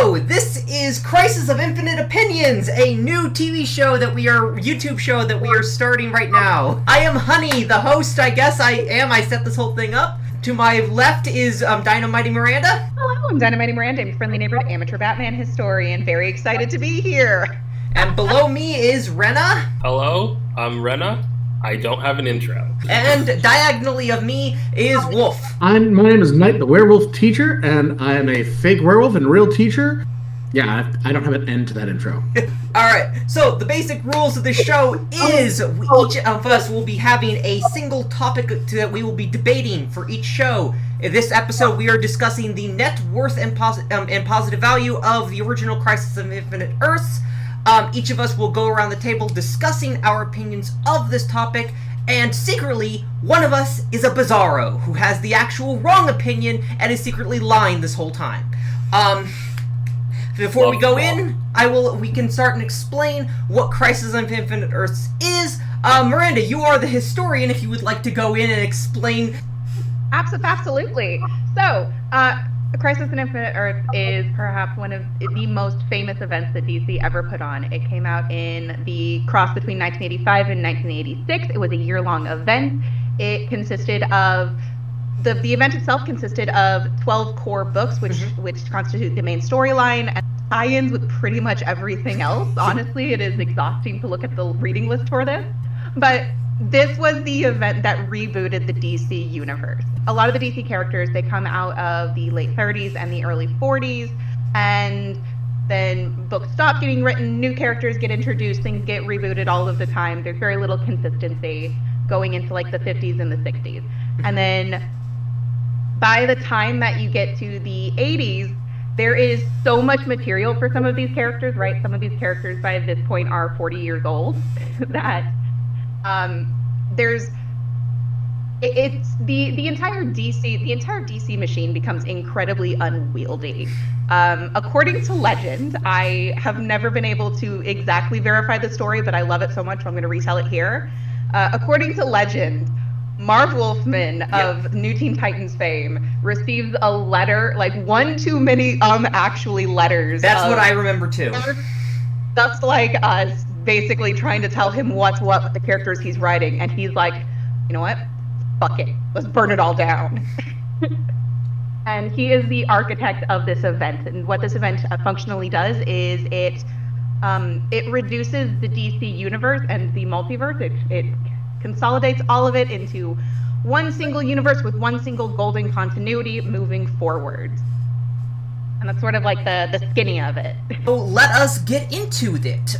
Hello, this is Crisis of Infinite Opinions, a new YouTube show that we are starting right now. I am Honey, the host, I guess I am. I set this whole thing up. To my left is DinoMightyMiranda. Hello, I'm DinoMightyMiranda. I'm a friendly neighborhood amateur Batman historian. Very excited to be here. And below me is Rena. Hello, I'm Rena. I don't have an intro. And diagonally of me is Wolf. My name is Knight, the werewolf teacher, and I am a fake werewolf and real teacher. Yeah, I don't have an end to that intro. Alright, so the basic rules of this show is each of us will be having a single topic that we will be debating for each show. In this episode, we are discussing the net worth and positive value of the original Crisis of Infinite Earths. Each of us will go around the table discussing our opinions of this topic, and secretly, one of us is a bizarro who has the actual wrong opinion and is secretly lying this whole time. Before we go in, we can start and explain what Crisis of Infinite Earths is. Miranda, you are the historian if you would like to go in and explain. Absolutely. So, Crisis on Infinite Earths is perhaps one of the most famous events that DC ever put on. It came out in the cross between 1985 and 1986. It was a year-long event. It consisted of the event itself consisted of 12 core books, which constitute the main storyline, and tie-ins with pretty much everything else. Honestly, it is exhausting to look at the reading list for this, but this was the event that rebooted the DC universe. A lot of the DC characters, they come out of the late 30s and the early 40s, and then books stop getting written, new characters get introduced, things get rebooted all of the time. There's very little consistency going into like the 50s and the 60s. And then by the time that you get to the 80s, there is so much material for some of these characters, right? Some of these characters by this point are 40 years old that it's the entire DC machine becomes incredibly unwieldy. According to legend, I have never been able to exactly verify the story, but I love it so much, so I'm going to retell it here. According to legend, Marv Wolfman of New Teen Titans fame receives a letter, like one too many actually letters. That's what I remember too. Just like us basically trying to tell him what's what with the characters he's writing, and he's like, you know what? Fuck it. Let's burn it all down. And he is the architect of this event. And what this event functionally does is it reduces the DC universe and the multiverse. It consolidates all of it into one single universe with one single golden continuity moving forward. And that's sort of like the skinny of it. So let us get into it.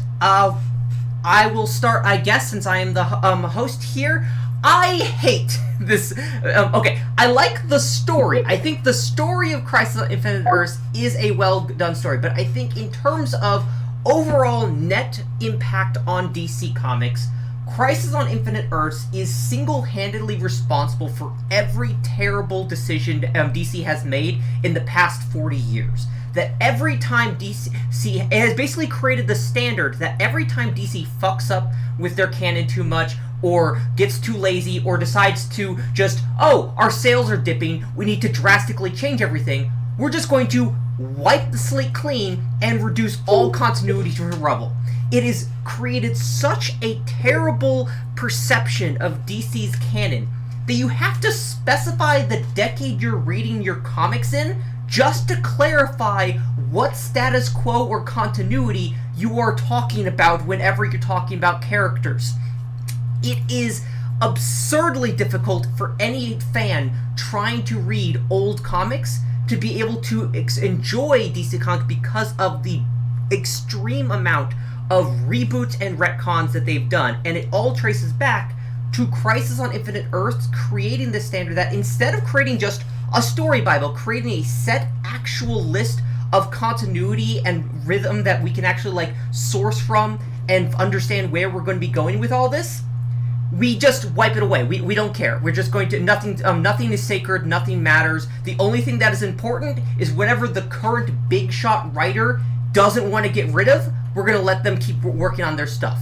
I will start, I guess, since I am the host here. I hate this. Okay, I like the story. I think the story of Crisis on Infinite Earths is a well-done story, but I think in terms of overall net impact on DC Comics, Crisis on Infinite Earths is single-handedly responsible for every terrible decision DC has made in the past 40 years. That every time DC it has basically created the standard that every time DC fucks up with their canon too much, or gets too lazy, or decides to just, our sales are dipping, we need to drastically change everything, we're just going to wipe the slate clean and reduce all continuity to rubble. It has created such a terrible perception of DC's canon that you have to specify the decade you're reading your comics in just to clarify what status quo or continuity you are talking about whenever you're talking about characters. It is absurdly difficult for any fan trying to read old comics to be able to enjoy DC Comics because of the extreme amount of reboots and retcons that they've done, and it all traces back to Crisis on Infinite Earths creating this standard that instead of creating just a story bible, creating a set actual list of continuity and rhythm that we can actually like source from and understand where we're going to be going with all this, we just wipe it away. We don't care. We're just going to nothing is sacred, nothing matters. The only thing that is important is whenever the current big shot writer doesn't want to get rid of, we're going to let them keep working on their stuff.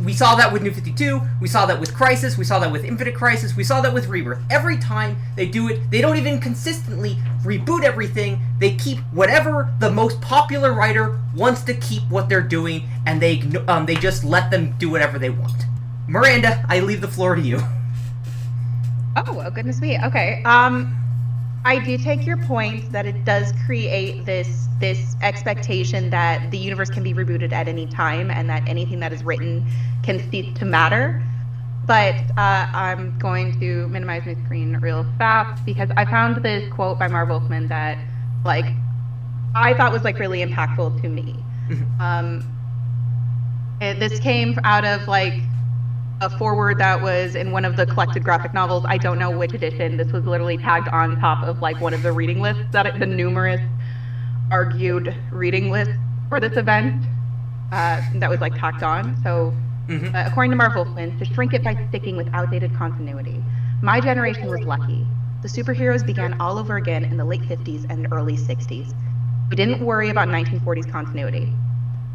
We saw that with New 52, we saw that with Crisis, we saw that with Infinite Crisis, we saw that with Rebirth. Every time they do it, they don't even consistently reboot everything. They keep whatever the most popular writer wants to keep what they're doing, and they just let them do whatever they want. Miranda, I leave the floor to you. Oh, goodness me. Okay. I do take your point that it does create this expectation that the universe can be rebooted at any time and that anything that is written can cease to matter. But I'm going to minimize my screen real fast because I found this quote by Marv Wolfman that, like, I thought was like really impactful to me. This came out of like a foreword that was in one of the collected graphic novels. I don't know which edition. This was literally tagged on top of like one of the reading lists, that the numerous argued reading lists for this event that was like tacked on. So according to Marv Wolfman, to shrink it by sticking with outdated continuity. My generation was lucky. The superheroes began all over again in the late 50s and early 60s. We didn't worry about 1940s continuity.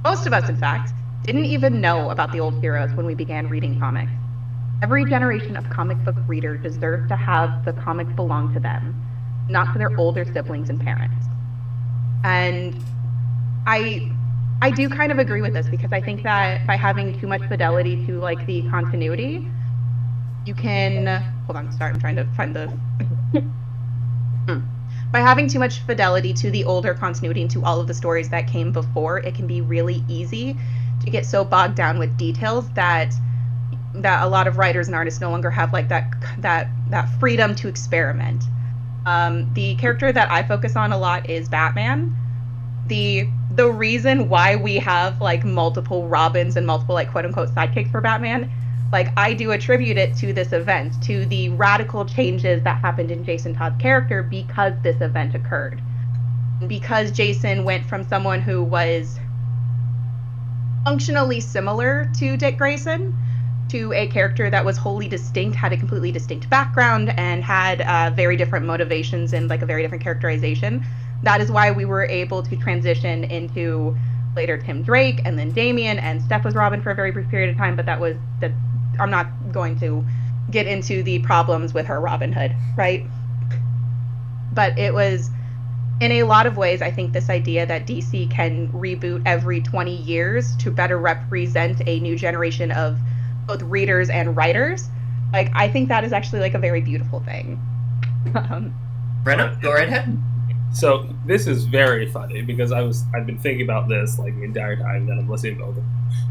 Most of us, in fact, didn't even know about the old heroes when we began reading comics. Every generation of comic book reader deserves to have the comics belong to them, not to their older siblings and parents. And I do kind of agree with this because I think that by having too much fidelity to like the continuity, you can hold on, sorry, I'm trying to find the by having too much fidelity to the older continuity and to all of the stories that came before, it can be really easy to get so bogged down with details that a lot of writers and artists no longer have like that freedom to experiment. The character that I focus on a lot is Batman. The reason why we have like multiple Robins and multiple like quote unquote sidekicks for Batman, like I do attribute it to this event, to the radical changes that happened in Jason Todd's character because this event occurred. Because Jason went from someone who was functionally similar to Dick Grayson to a character that was wholly distinct, had a completely distinct background, and had very different motivations and like a very different characterization. That is why we were able to transition into later Tim Drake and then Damian, and Steph was Robin for a very brief period of time, but I'm not going to get into the problems with her Robin Hood, right? But it was, in a lot of ways, I think this idea that DC can reboot every 20 years to better represent a new generation of both readers and writers, like I think that is actually like a very beautiful thing. Rena, go right ahead. So this is very funny because I've been thinking about this like the entire time that I'm listening to them,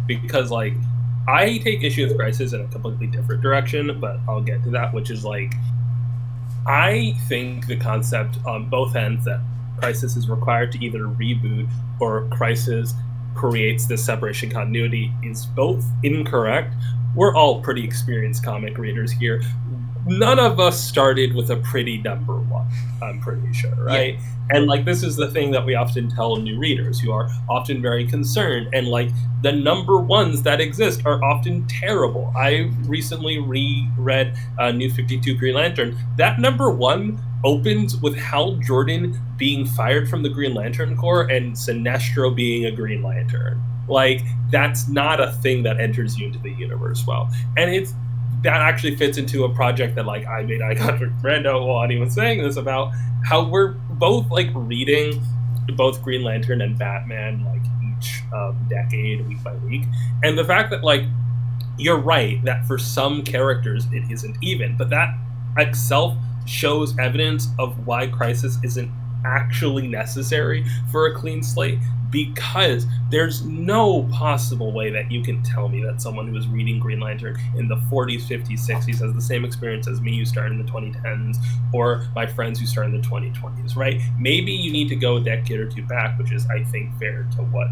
because like I take issue with Crisis in a completely different direction, but I'll get to that, which is like I think the concept on both ends that Crisis is required to either reboot or Crisis creates this separation continuity is both incorrect. We're all pretty experienced comic readers here. None of us started with a pretty number one, I'm pretty sure, right? Yeah. And like this is the thing that we often tell new readers who are often very concerned, and like the number ones that exist are often terrible. I recently reread New 52 Green Lantern. That number one opens with Hal Jordan being fired from the Green Lantern Corps and Sinestro being a Green Lantern. Like that's not a thing that enters you into the universe well. And that actually fits into a project that like I made eye contact with Brando while anyone saying this about how we're both like reading both Green Lantern and Batman like each decade, week by week. And the fact that like you're right that for some characters it isn't even, but that itself shows evidence of why Crisis isn't actually necessary for a clean slate, because there's no possible way that you can tell me that someone who was reading Green Lantern in the 40s, 50s, 60s has the same experience as me who started in the 2010s or my friends who started in the 2020s, right? Maybe you need to go a decade or two back, which is, I think, fair to what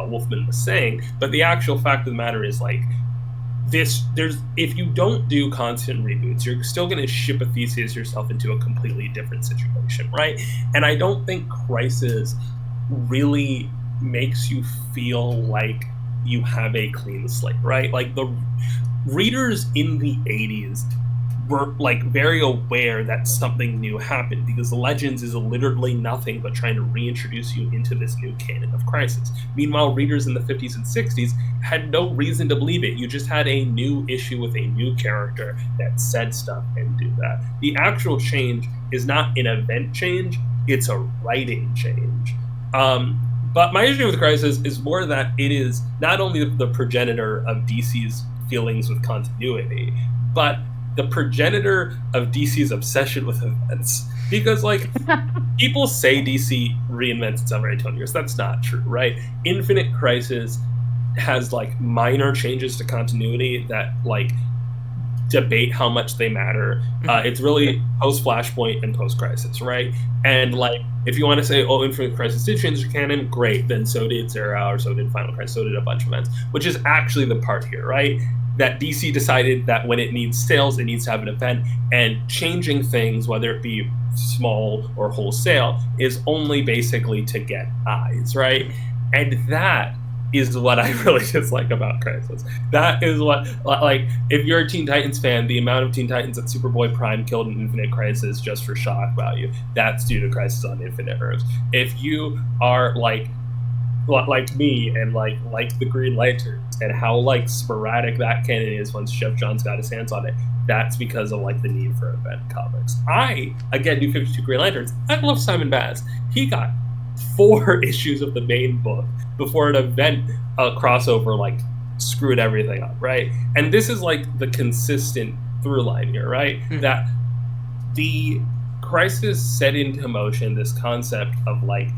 Wolfman was saying. But the actual fact of the matter is, like, if you don't do constant reboots, you're still going to ship a thesis yourself into a completely different situation, right? And I don't think Crisis really makes you feel like you have a clean slate, right? Like the readers in the 80s were like very aware that something new happened, because Legends is literally nothing but trying to reintroduce you into this new canon of Crisis. Meanwhile, readers in the 50s and 60s had no reason to believe it. You just had a new issue with a new character that said stuff and do that. The actual change is not an event change, it's a writing change. But my issue with Crisis is more that it is not only the progenitor of DC's feelings with continuity, but the progenitor of DC's obsession with events. Because, like, people say DC reinvents itself every 20 years. That's not true, right? Infinite Crisis has, like, minor changes to continuity that, like, debate how much they matter. It's really post-Flashpoint and post-Crisis, right? And, like, if you want to say, oh, Infinite Crisis did change the canon, great. Then so did Zero Hour, so did Final Crisis, so did a bunch of events, which is actually the part here, right? That DC decided that when it needs sales, it needs to have an event, and changing things, whether it be small or wholesale, is only basically to get eyes, right? And that is what I really dislike about Crisis. That is what, like, if you're a Teen Titans fan, the amount of Teen Titans that Superboy Prime killed in Infinite Crisis just for shock value, that's due to Crisis on Infinite Earths. If you are, like me and like the Green Lanterns and how like sporadic that canon is once Jeff Johns got his hands on it, that's because of like the need for event comics. I again do 52 Green Lanterns. I love Simon Baz. He got 4 issues of the main book before an event crossover like screwed everything up, right? And this is like the consistent through line here, right? That the Crisis set into motion this concept of like,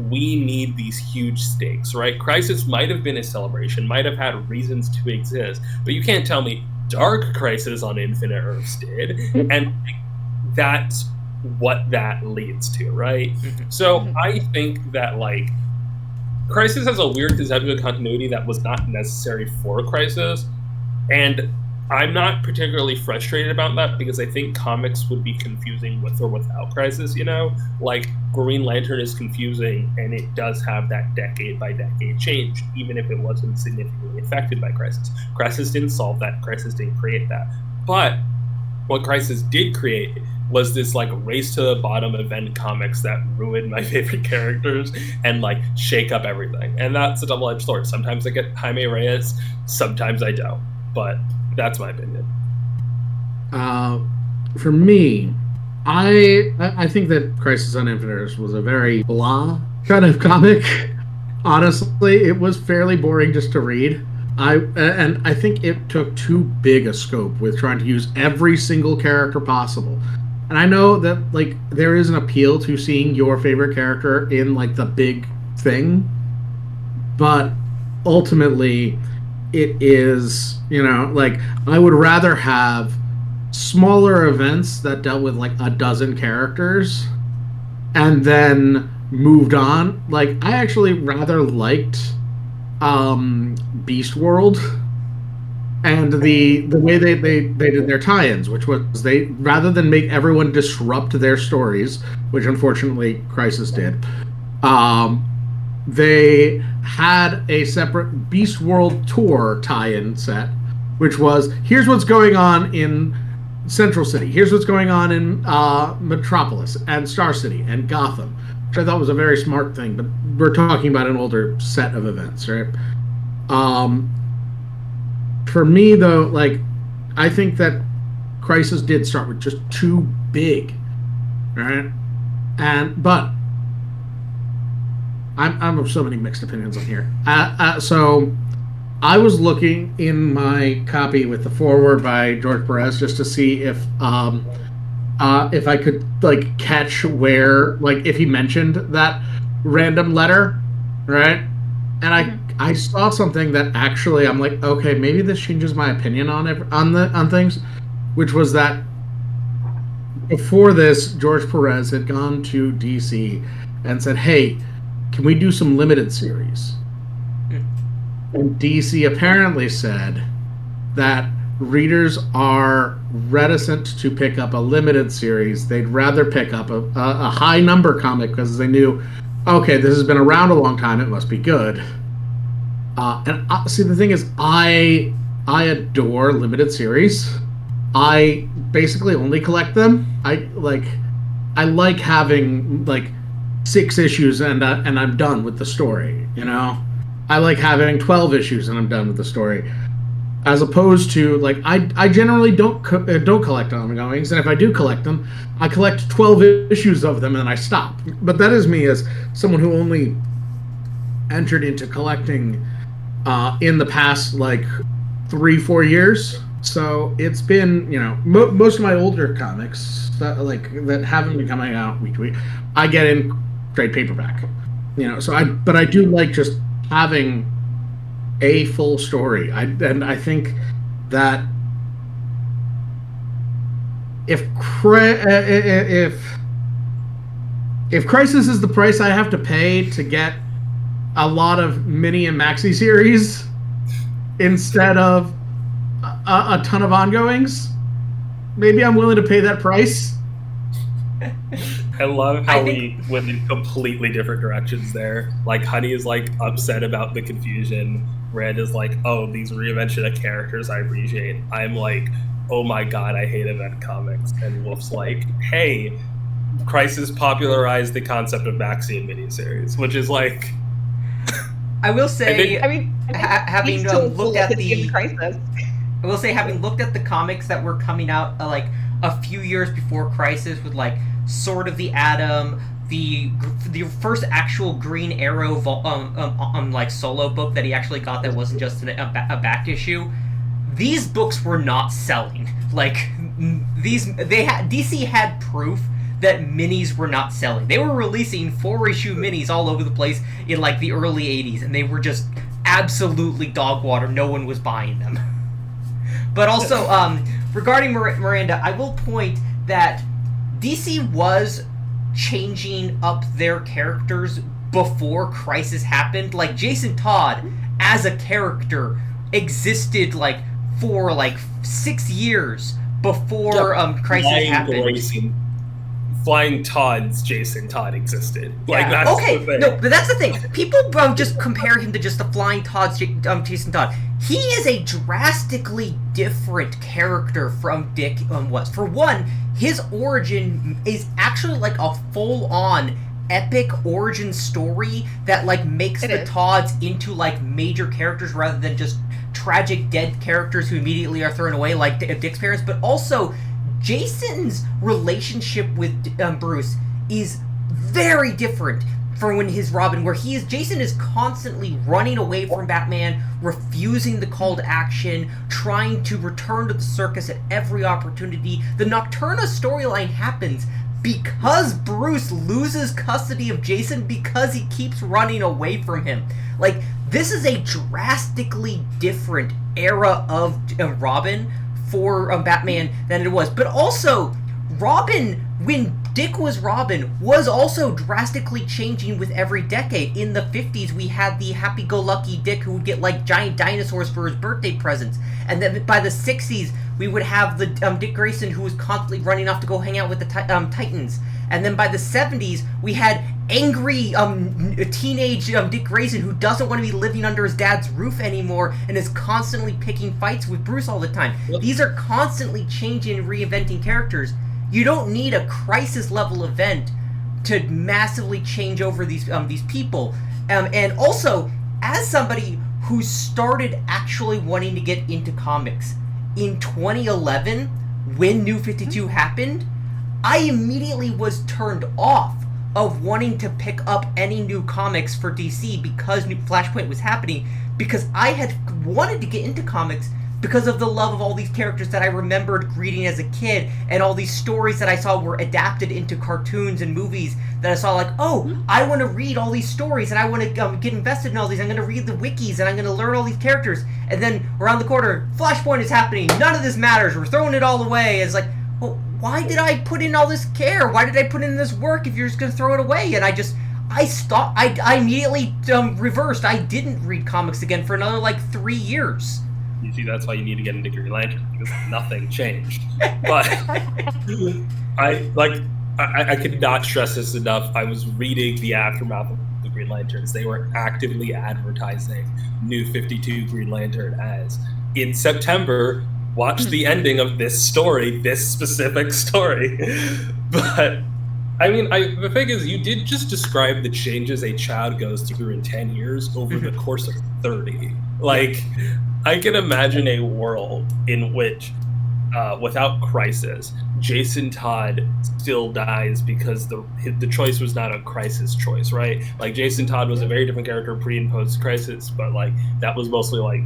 we need these huge stakes, right? Crisis might have been a celebration, might have had reasons to exist, but you can't tell me Dark Crisis on Infinite Earths did, and that's what that leads to, right? So I think that like Crisis has a weird conception of continuity that was not necessary for Crisis, and I'm not particularly frustrated about that because I think comics would be confusing with or without Crisis, you know? Like, Green Lantern is confusing, and it does have that decade-by-decade change, even if it wasn't significantly affected by Crisis. Crisis didn't solve that. Crisis didn't create that. But what Crisis did create was this, like, race-to-the-bottom event comics that ruined my favorite characters and, like, shake up everything. And that's a double-edged sword. Sometimes I get Jaime Reyes, sometimes I don't. But that's my opinion. For me, I think that Crisis on Infinite Earths was a very blah kind of comic. Honestly, it was fairly boring just to read. I think it took too big a scope with trying to use every single character possible. And I know that like there is an appeal to seeing your favorite character in like the big thing, but ultimately it is, you know, like I would rather have smaller events that dealt with like a dozen characters and then moved on. Like I actually rather liked Beast World and the way they did their tie-ins, which was they, rather than make everyone disrupt their stories, which unfortunately Crisis did, they had a separate Beast World tour tie-in set, which was, here's what's going on in Central City, here's what's going on in Metropolis and Star City and Gotham, which I thought was a very smart thing, but we're talking about an older set of events, right? For me, though, like, I think that Crisis did start with just too big, right? But I'm of so many mixed opinions on here. So I was looking in my copy with the foreword by George Perez just to see if I could like catch where, like, if he mentioned that random letter, right? And I saw something that actually I'm like, okay, maybe this changes my opinion on things, which was that before this, George Perez had gone to DC and said, hey, can we do some limited series? And DC apparently said that readers are reticent to pick up a limited series. They'd rather pick up a high number comic because they knew, okay, this has been around a long time, it must be good. See, the thing is, I adore limited series. I basically only collect them. I like having like 6 issues and I'm done with the story. You know, I like having 12 issues and I'm done with the story. As opposed to like I generally don't collect ongoings, and if I do collect them, I collect 12 issues of them and I stop. But that is me as someone who only entered into collecting in the past like 3-4 years. So it's been, you know, most of my older comics that haven't been coming out week to week, I get in trade paperback. You know, so I do like just having a full story. I think that if Crisis is the price I have to pay to get a lot of mini and maxi series instead of a ton of ongoings, maybe I'm willing to pay that price. I love how we went in completely different directions there. Like, Honey is like upset about the confusion. Red is like, oh, these reinvention of characters I appreciate. I'm like, oh my god, I hate event comics. And Wolf's like, hey, Crisis popularized the concept of maxi and miniseries, which is like... I will say, having looked at the Crisis. I will say, having looked at the comics that were coming out like a few years before Crisis, with like Sword of the Atom, the first actual Green Arrow like solo book that he actually got that wasn't just a back issue. These books were not selling. Like DC had proof that minis were not selling. They were releasing 4-issue minis all over the place in like the early 80s, and they were just absolutely dog water. No one was buying them. But also, regarding Miranda, I will point that DC was changing up their characters before Crisis happened. Like, Jason Todd, as a character, existed like for like 6 years before Crisis happened. Flying Todd's Jason Todd existed. Like, that's okay, the thing. no, but that's the thing. People just compare him to just the Flying Todd's Jason Todd. He is a drastically different character from Dick West. For one, his origin is actually like a full-on epic origin story that like makes the Todds into like major characters rather than just tragic dead characters who immediately are thrown away like Dick's parents. But also, Jason's relationship with Bruce is very different from when his Robin, where Jason is constantly running away from Batman, refusing the call to action, trying to return to the circus at every opportunity. The Nocturna storyline happens because Bruce loses custody of Jason because he keeps running away from him. Like, this is a drastically different era of Robin for Batman than it was. But also, Robin, when Dick was Robin, was also drastically changing with every decade. In the 50s, we had the happy-go-lucky Dick who would get, like, giant dinosaurs for his birthday presents. And then by the 60s, we would have the Dick Grayson who was constantly running off to go hang out with the Titans. And then by the 70s, we had angry teenage Dick Grayson who doesn't want to be living under his dad's roof anymore and is constantly picking fights with Bruce all the time. Yep. These are constantly changing and reinventing characters. You don't need a Crisis level event to massively change over these people. And also, as somebody who started actually wanting to get into comics in 2011, when New 52 happened, I immediately was turned off of wanting to pick up any new comics for DC because new Flashpoint was happening, because I had wanted to get into comics because of the love of all these characters that I remembered reading as a kid, and all these stories that I saw were adapted into cartoons and movies that I saw, like, oh, I want to read all these stories, and I want to get invested in all these. I'm going to read the wikis, and I'm going to learn all these characters. And then around the corner, Flashpoint is happening. None of this matters. We're throwing it all away. It's like, well, why did I put in all this care? Why did I put in this work if you're just going to throw it away? And I stopped. I immediately reversed. I didn't read comics again for another, like, 3 years. You see, that's why you need to get into Green Lantern, because nothing changed. But I could not stress this enough. I was reading the aftermath of the Green Lanterns. They were actively advertising New 52 Green Lantern as, in September, watch the ending of this story, this specific story. But I mean, the thing is, you did just describe the changes a child goes through in 10 years over the course of 30. Like, I can imagine a world in which, without Crisis, Jason Todd still dies because the choice was not a Crisis choice, right? Like, Jason Todd was a very different character pre and post Crisis, but like that was mostly like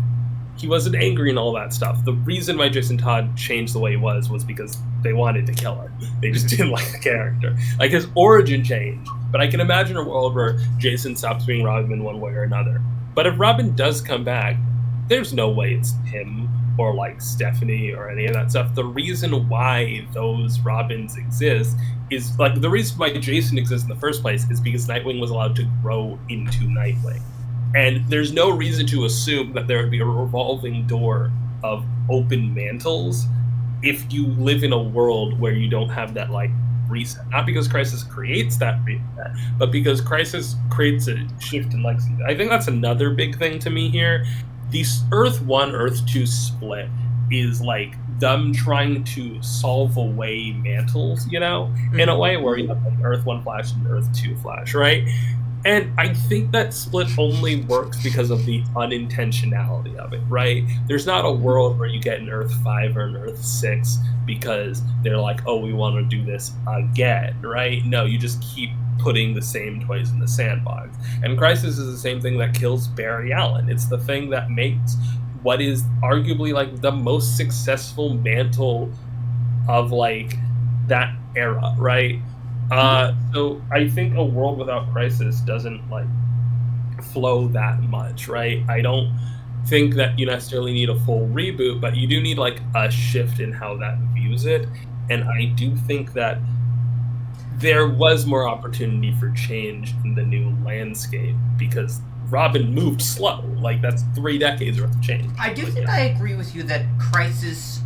he wasn't angry and all that stuff. The reason why Jason Todd changed the way he was because they wanted to kill him. They just didn't like the character. Like, his origin changed. But I can imagine a world where Jason stops being Robin one way or another. But if Robin does come back, there's no way it's him or like Stephanie or any of that stuff. The reason why those Robins exist is like the reason why Jason exists in the first place is because Nightwing was allowed to grow into Nightwing. And there's no reason to assume that there would be a revolving door of open mantles if you live in a world where you don't have that like reset. Not because Crisis creates that reset, but because Crisis creates a shift in legacy. I think that's another big thing to me here. The Earth 1, Earth 2 split is like them trying to solve away mantles, you know, in a way where you have like Earth 1 Flash and Earth 2 Flash, right? And I think that split only works because of the unintentionality of it, right? There's not a world where you get an Earth 5 or an Earth 6 because they're like, oh, we want to do this again, right? No, you just keep putting the same toys in the sandbox. And Crisis is the same thing that kills Barry Allen. It's the thing that makes what is arguably like the most successful mantle of like that era, right? So I think a world without Crisis doesn't like flow that much, right? I don't think that you necessarily need a full reboot, but you do need like a shift in how that views it. And I do think that there was more opportunity for change in the new landscape because Robin moved slow. Like, that's 3 decades worth of change. I do think I agree with you that Crisis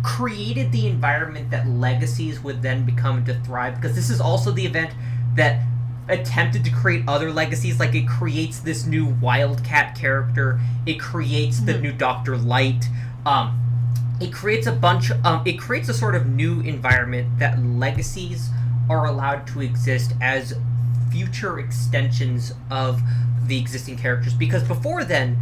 created the environment that legacies would then become to thrive, because this is also the event that attempted to create other legacies. Like, it creates this new Wildcat character, it creates the new Dr. Light, it creates it creates a sort of new environment that legacies are allowed to exist as future extensions of the existing characters. Because before then,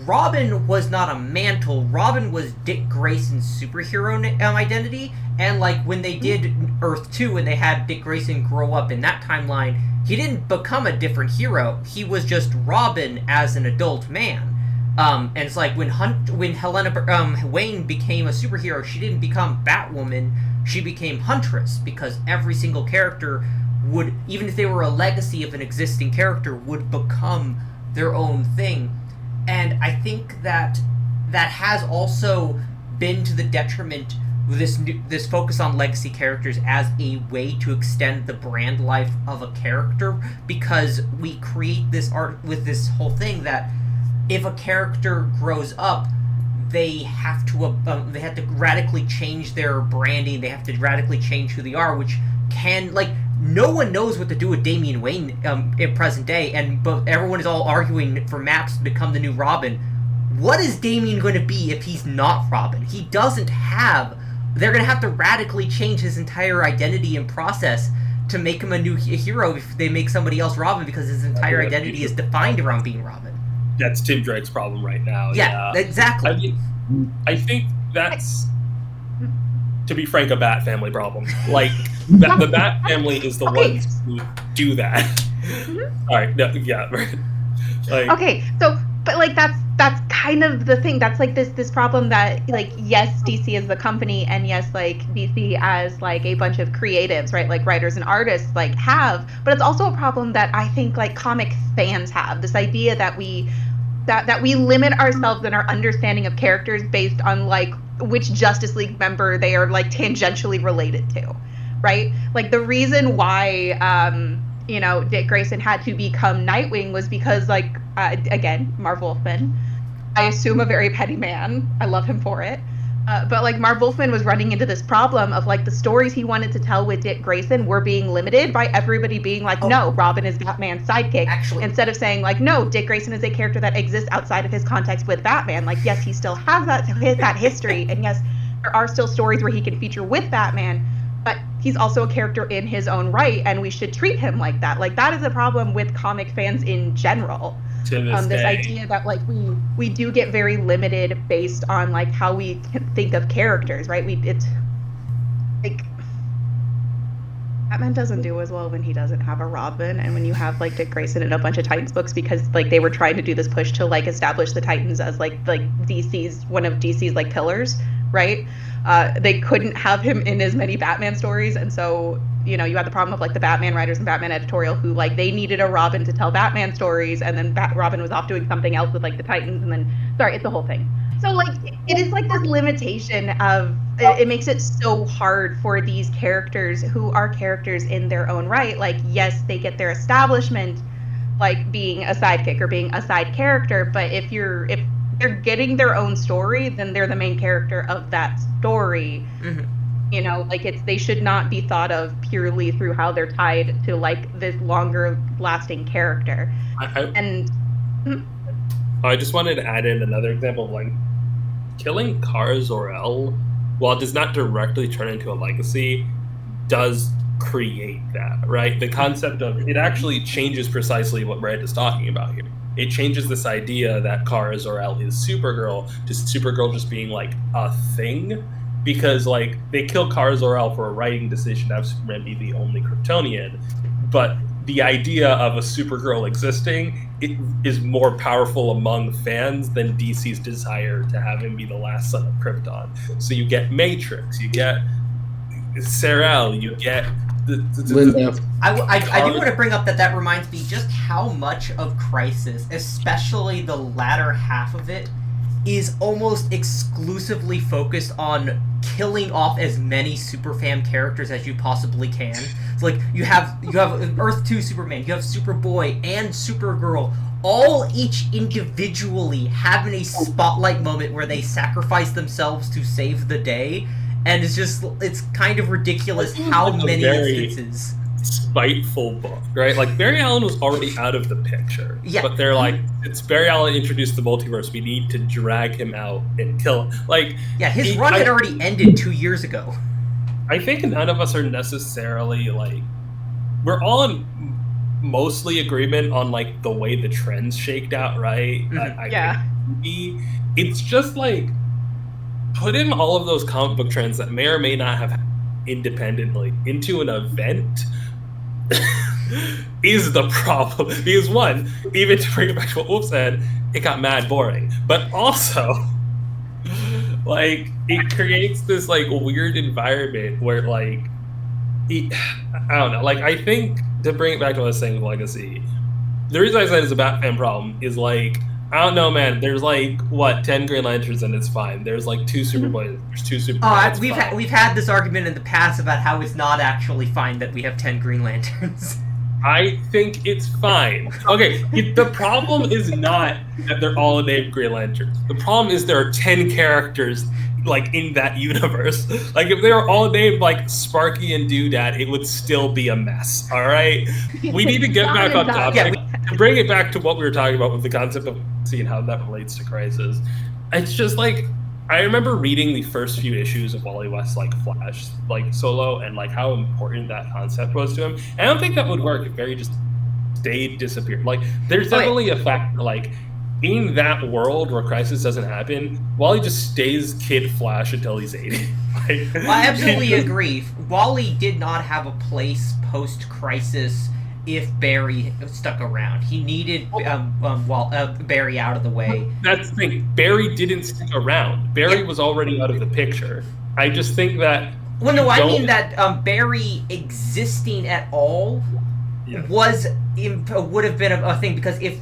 Robin was not a mantle. Robin was Dick Grayson's superhero identity. And like when they did Earth 2 and they had Dick Grayson grow up in that timeline, he didn't become a different hero. He was just Robin as an adult man. And it's like when Helena Wayne became a superhero, she didn't become Batwoman. She became Huntress, because every single character would, even if they were a legacy of an existing character, would become their own thing. And I think that has also been to the detriment of this focus on legacy characters as a way to extend the brand life of a character, because we create this art with this whole thing that if a character grows up, they have to radically change their branding. They have to radically change who they are, which can, like, no one knows what to do with Damian Wayne in present day, but everyone is all arguing for maps to become the new Robin. What is Damian going to be if he's not Robin? He doesn't have... They're going to have to radically change his entire identity and process to make him a new hero if they make somebody else Robin, because his entire identity is defined around being Robin. That's Tim Drake's problem right now. Yeah. Exactly. I think that's, to be frank, a Bat Family problem. Like, the Bat Family is the ones who do that. All right. No, yeah. Like, okay. So, but like that's kind of the thing. That's like this problem that, like, yes, DC is the company, and yes, like DC as like a bunch of creatives, right? Like writers and artists like have, but it's also a problem that I think like comic fans have. This idea that we limit ourselves in our understanding of characters based on like which Justice League member they are like tangentially related to, right? Like the reason why Dick Grayson had to become Nightwing was because, like, again, Marv Wolfman, I assume a very petty man. I love him for it. But like Marv Wolfman was running into this problem of like the stories he wanted to tell with Dick Grayson were being limited by everybody being like, no, Robin is Batman's sidekick. Actually, instead of saying like, no, Dick Grayson is a character that exists outside of his context with Batman. Like, yes, he still has that history, and yes, there are still stories where he can feature with Batman, but he's also a character in his own right, and we should treat him like that. Like, that is a problem with comic fans in general. This idea that like we do get very limited based on like how we think of characters, right? It's like Batman doesn't do as well when he doesn't have a Robin, and when you have like Dick Grayson in a bunch of Titans books, because like they were trying to do this push to like establish the Titans as like DC's one of DC's like pillars, right? They couldn't have him in as many Batman stories, and so you know, you had the problem of like the Batman writers and Batman editorial who like they needed a Robin to tell Batman stories, and then Robin was off doing something else with like the Titans, and then it's the whole thing. So like it is like this limitation of it makes it so hard for these characters who are characters in their own right. Like, yes, they get their establishment like being a sidekick or being a side character, but if they're getting their own story, then they're the main character of that story. Mm-hmm. You know, like they should not be thought of purely through how they're tied to like this longer lasting character. I just wanted to add in another example of like killing Kara Zor-El, while it does not directly turn into a legacy, does create that, right? The concept of it actually changes precisely what Brad is talking about here. It changes this idea that Kara Zor-El is Supergirl to Supergirl just being like a thing. Because, like, they kill Kara Zor-El for a writing decision to have Superman be the only Kryptonian. But the idea of a Supergirl existing is more powerful among fans than DC's desire to have him be the last son of Krypton. So you get Matrix, you get Sar-El, you get... Linda. I do want to bring up that reminds me just how much of Crisis, especially the latter half of it, is almost exclusively focused on killing off as many Superfam characters as you possibly can. So like you have Earth 2 Superman, you have Superboy and Supergirl, all each individually having a spotlight moment where they sacrifice themselves to save the day, and it's kind of ridiculous how many instances. Spiteful book, right? Like Barry Allen was already out of the picture, but they're like, it's Barry Allen introduced the multiverse, we need to drag him out and kill him. Like, yeah, his run had already ended 2 years ago. I think none of us are necessarily like, we're all in mostly agreement on like the way the trends shaked out, right? Mm-hmm. It's just like put in all of those comic book trends that may or may not have independently into an event is the problem. Because one, even to bring it back to what Wolf said, it got mad boring. But also, like, it creates this like weird environment where like I don't know. Like, I think to bring it back to what I was saying with Legacy, the reason I said it's a Batman problem is like, I don't know, man. There's like 10 Green Lanterns and it's fine. There's like 2 Superboys. There's 2 Superboys. We've had this argument in the past about how it's not actually fine that we have 10 Green Lanterns. I think it's fine. Okay, the problem is not that they're all named Green Lanterns. The problem is there are 10 characters like in that universe. Like if they were all named like Sparky and Doodad, it would still be a mess. All right, we need to get back on topic. To bring it back to what we were talking about with the concept of seeing how that relates to Crisis. It's just like I remember reading the first few issues of Wally West's like Flash like solo and like how important that concept was to him. And I don't think that would work if Barry just disappeared. Like there's definitely a fact like in that world where Crisis doesn't happen, Wally just stays Kid Flash until he's 80. Well, I absolutely agree. Wally did not have a place post-Crisis if Barry stuck around. He needed Barry out of the way. That's the thing. Barry didn't stick around. Barry was already out of the picture. I just think that... Well, no, I mean that Barry existing at all would have been a thing, because if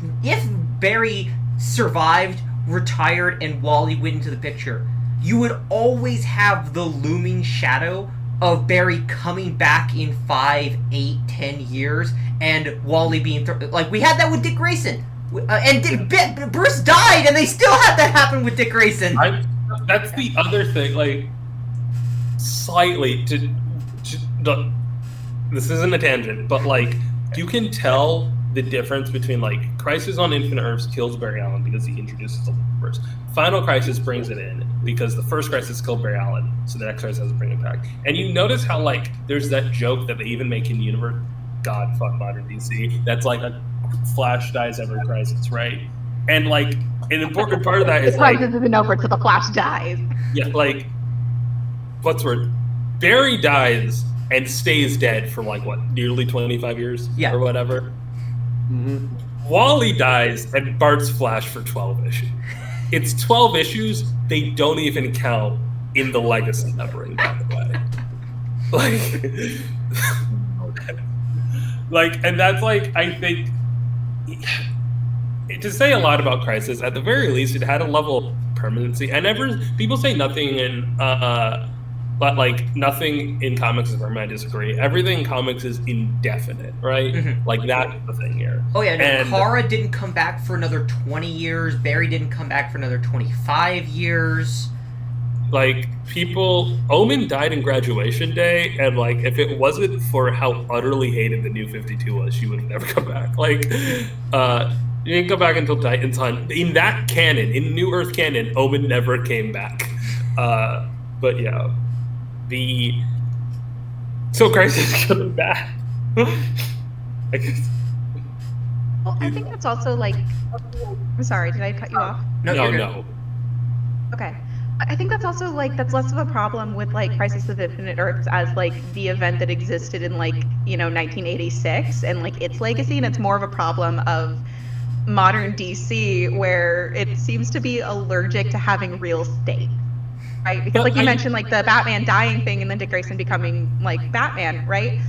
Barry survived, retired, and Wally went into the picture, you would always have the looming shadow of Barry coming back in 5, 8, 10 years, and Wally being like we had that with Dick Grayson, and Bruce died, and they still had that happen with Dick Grayson. I'm that's the other thing. Like, slightly this isn't a tangent, but like you can tell the difference between like Crisis on Infinite Earths kills Barry Allen because he introduces the universe. Final Crisis brings it in because the first Crisis killed Barry Allen, so the next Crisis has to bring it back. And you notice how like there's that joke that they even make in universe. God, fuck modern DC. That's like a Flash dies every Crisis, right? And like an important part of that is like Crisis isn't over till the Flash dies. Yeah, like what's the word? Barry dies and stays dead for like what, nearly 25 years or whatever. Mm-hmm. Wally dies and Bart's Flash for 12 issues. It's 12 issues. They don't even count in the legacy numbering, by the way. Like, and that's like, I think, to say a lot about Crisis, at the very least, it had a level of permanency. People say nothing in, but like nothing in comics is permanent. I disagree. Everything in comics is indefinite, right? Mm-hmm. Like that's the thing here. Oh yeah, no, Kara didn't come back for another 20 years. Barry didn't come back for another 25 years. Like Omen died in Graduation Day, and like if it wasn't for how utterly hated the New 52 was, she would have never come back. Like, you didn't come back until Titan's Hunt. In that canon, in New Earth canon, Omen never came back. But yeah. So Crisis is coming back. I guess. Well, I think that's also like. I'm sorry, did I cut you off? No. Okay. I think that's also like that's less of a problem with like Crisis of Infinite Earths as like the event that existed in like 1986 and like its legacy, and it's more of a problem of modern DC where it seems to be allergic to having real stakes. Right, because like you mentioned, like the Batman dying thing, and then Dick Grayson becoming like Batman, right?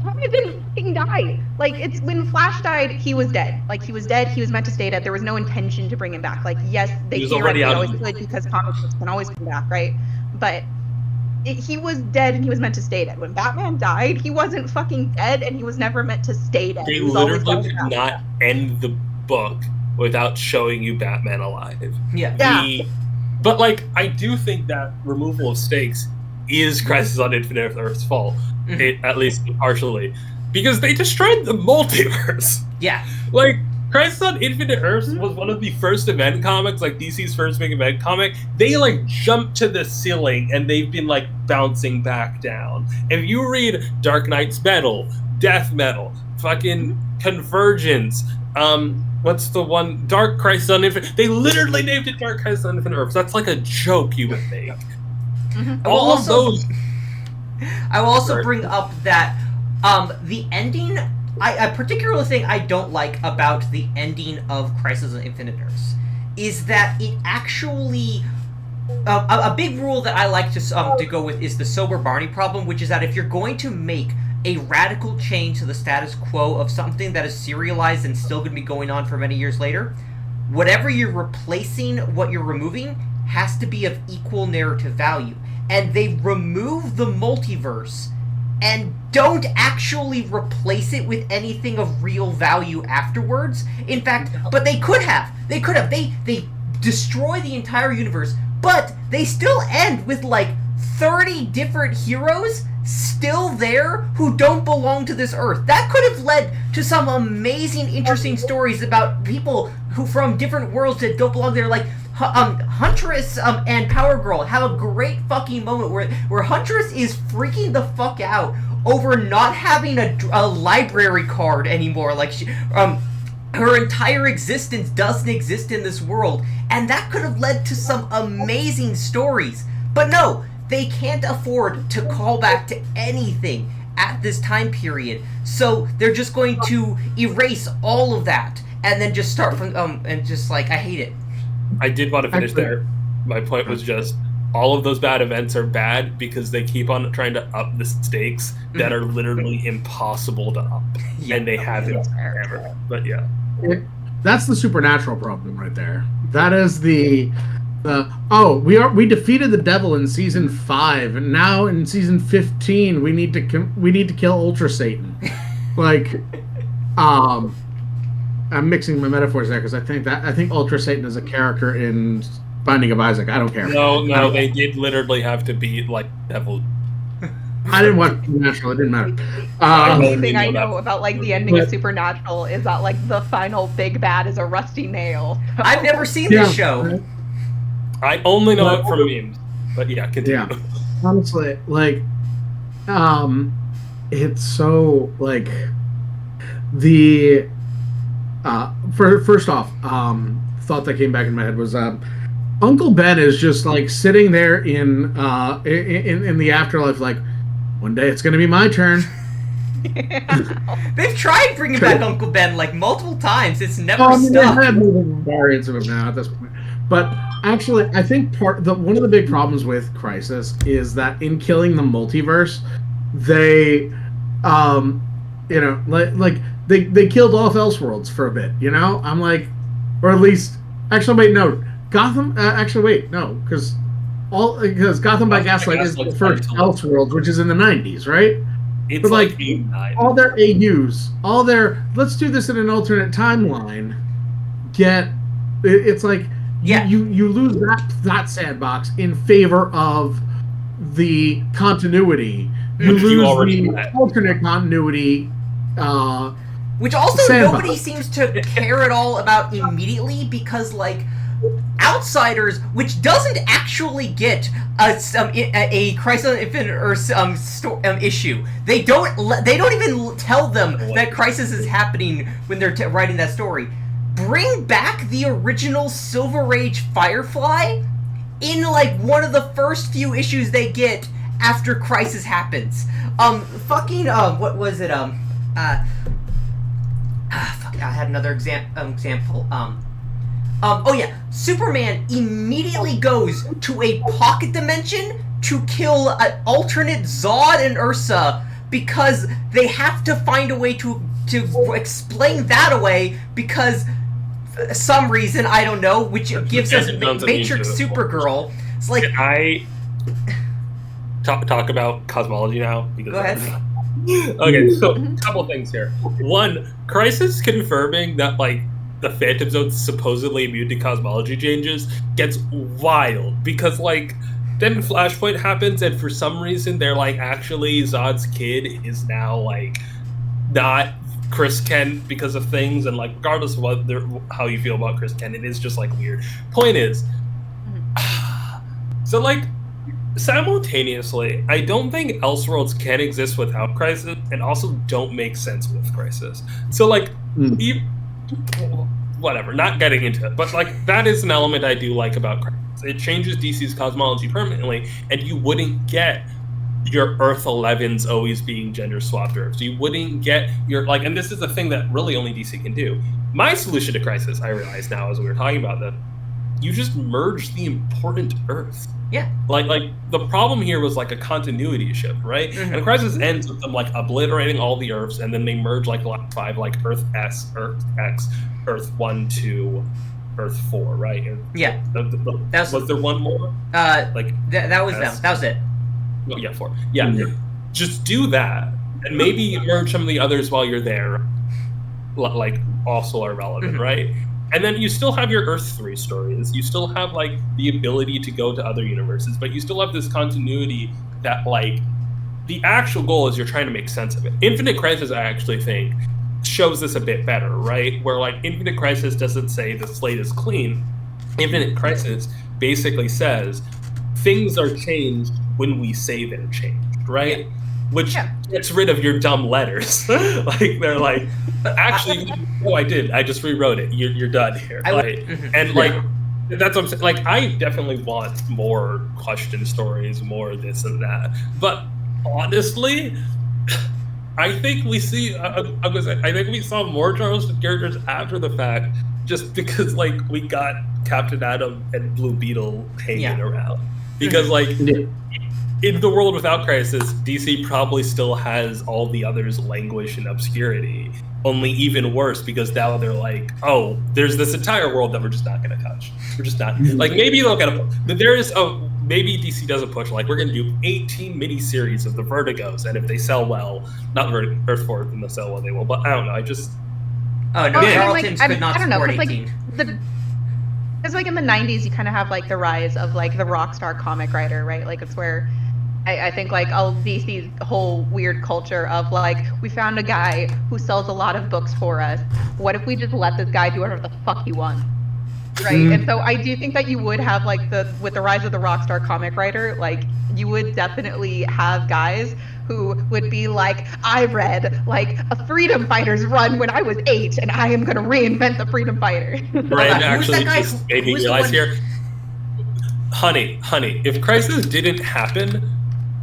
Batman didn't fucking die. Like it's when Flash died, he was dead. Like he was dead. He was meant to stay dead. There was no intention to bring him back. Like yes, they theoretically always could because comics can always come back, right? But he was dead, and he was meant to stay dead. When Batman died, he wasn't fucking dead, and he was never meant to stay dead. They literally did not end the book without showing you Batman alive. Yeah. But, like, I do think that removal of stakes is Crisis on Infinite Earth's fault, at least partially, because they destroyed the multiverse. Yeah. Like, Crisis on Infinite Earths was one of the first event comics, like DC's first big event comic. They, like, jumped to the ceiling, and they've been, like, bouncing back down. If you read Dark Knight's Metal, Death Metal, fucking Convergence, what's the one? Dark Crisis on Infinite. They literally named it Dark Crisis on Infinite Earths. That's like a joke you would make. All of those. I will also bring up that the ending. I particularly think I don't like about the ending of Crisis on Infinite Earths is that it actually. A big rule that I like to go with is the sober Barney problem, which is that if you're going to make a radical change to the status quo of something that is serialized and still going to be going on for many years later, whatever you're replacing, what you're removing, has to be of equal narrative value. And they remove the multiverse and don't actually replace it with anything of real value afterwards. In fact, but they could have. They destroy the entire universe, but they still end with like 30 different heroes still there who don't belong to this earth. That could have led to some amazing, interesting stories about people who from different worlds that don't belong there. Like Huntress and Power Girl have a great fucking moment where Huntress is freaking the fuck out over not having a library card anymore. Like her entire existence doesn't exist in this world, and that could have led to some amazing stories. But no. They can't afford to call back to anything at this time period. So they're just going to erase all of that and then just start from and just like I hate it. I did want to finish there. My point was just all of those bad events are bad because they keep on trying to up the stakes that are literally impossible to up. Yeah. And they haven't ever. But yeah. That's the supernatural problem right there. That is the we defeated the devil in season 5, and now in season 15 we need to kill Ultra Satan. Like, I'm mixing my metaphors there because I think Ultra Satan is a character in Binding of Isaac. I don't care. No, they did literally have to be like devil. I didn't watch Supernatural. It didn't matter. The only thing I know know about like the ending of Supernatural is that like the final big bad is a rusty nail. I've never seen this show. I only know it from memes. But yeah, continue. Yeah. Honestly, like, it's so like the first off, thought that came back in my head was Uncle Ben is just like sitting there in the afterlife, like, one day it's gonna be my turn. They've tried bringing back Uncle Ben like multiple times. It's never I mean, stuck. they have moving variants of him now at this point. But actually, I think one of the big problems with Crisis is that in killing the multiverse, they, they killed off Elseworlds for a bit. You know, I'm like, or at least, actually, wait, no, Gotham. Because Gotham by Gaslight is the first Elseworlds, which is in the '90s, right? It's but like 89. all their AUs, let's do this in an alternate timeline. It's like you lose that sandbox in favor of the continuity. You lose the alternate continuity. Which also sandbox. Nobody seems to care at all about immediately because like Outsiders, which doesn't actually get a Crisis on Infinite Earths issue. They don't even tell them that Crisis is happening when they're writing that story. Bring back the original Silver Age Firefly in like one of the first few issues they get after Crisis happens. What was it? I had another example. Superman immediately goes to a pocket dimension to kill an alternate Zod and Ursa because they have to find a way to explain that away because some reason, I don't know, which gives us Matrix Supergirl. It's like... Can I talk about cosmology now? Because go ahead. Okay, so a couple things here. One, Crisis confirming that, like, the Phantom Zone's supposedly immune to cosmology changes gets wild because, like, then Flashpoint happens and for some reason they're like, actually, Zod's kid is now, like, not Chris Kent because of things, and, like, regardless of how you feel about Chris Kent, it is just, like, weird. Point is, so, like, simultaneously, I don't think Elseworlds can exist without Crisis and also don't make sense with Crisis. So, like, whatever, not getting into it, but like that is an element I do like about Crisis. It changes DC's cosmology permanently, and you wouldn't get your Earth 11s always being gender swapped Earths. You wouldn't get your like, and this is the thing that really only DC can do. My solution to Crisis, I realize now as we were talking about that, you just merge the important Earths. Yeah. Like the problem here was like a continuity shift, right? Mm-hmm. And Crisis ends with them like obliterating all the Earths, and then they merge like 5, like Earth S, Earth X, Earth 1, 2, Earth 4, right? And yeah. Was there one more? That was S? them. That was it. Oh, yeah, 4. Yeah. Mm-hmm. Just do that, and maybe merge some of the others while you're there. Like also are relevant, mm-hmm. right? And then you still have your Earth 3 stories. You still have, like, the ability to go to other universes, but you still have this continuity that, like, the actual goal is you're trying to make sense of it. Infinite Crisis, I actually think, shows this a bit better, right? Where, like, Infinite Crisis doesn't say the slate is clean. Infinite Crisis basically says things are changed when we say they're changed, right? Yeah. Which gets rid of your dumb letters. Like, they're like, actually, I just rewrote it. You're done here. That's what I'm saying. Like, I definitely want more question stories, more this and that. But honestly, I think we see, I think we saw more Charleston characters after the fact, just because, like, we got Captain Atom and Blue Beetle hanging around. Because, like, in the world without Crisis, DC probably still has all the others languish in obscurity. Only even worse, because now they're like, oh, there's this entire world that we're just not going to touch. We're just not. Like, maybe they'll get a... There is a... Maybe DC does a push, like, we're going to do 18 miniseries of the Vertigos, and if they sell well, not Earth 4, then they'll sell well, they will. But I don't know, I just... Oh, no, Charlton's could not support 18. Because like in the 90s, you kind of have like the rise of like the rock star comic writer, right? Like it's where I think like all DC's whole weird culture of like, we found a guy who sells a lot of books for us. What if we just let this guy do whatever the fuck he wants? Right. And so I do think that you would have like with the rise of the rock star comic writer, like you would definitely have guys who would be like, I read like a freedom fighter's run when I was 8 and I am going to reinvent the freedom fighter. Brand actually just made me realize here. Honey, if Crisis didn't happen,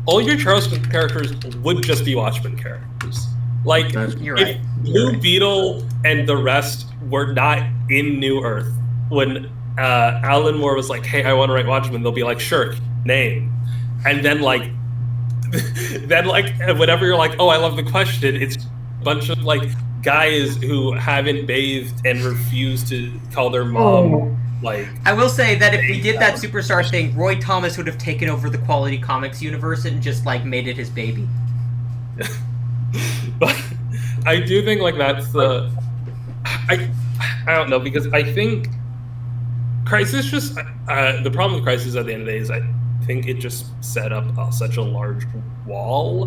all your Charleston characters would just be Watchmen characters. Like, if Blue Beetle and the rest were not in New Earth, when Alan Moore was like, hey, I want to write Watchmen, they'll be like, sure, name. And then, like, whenever you're like, oh, I love the question, it's a bunch of, like, guys who haven't bathed and refuse to call their mom, like... I will say that if we did that Superstar thing, Roy Thomas would have taken over the Quality Comics universe and just, like, made it his baby. But I do think, like, that's the... I don't know, because I think Crisis just... the problem with Crisis at the end of the day is I think it just set up such a large wall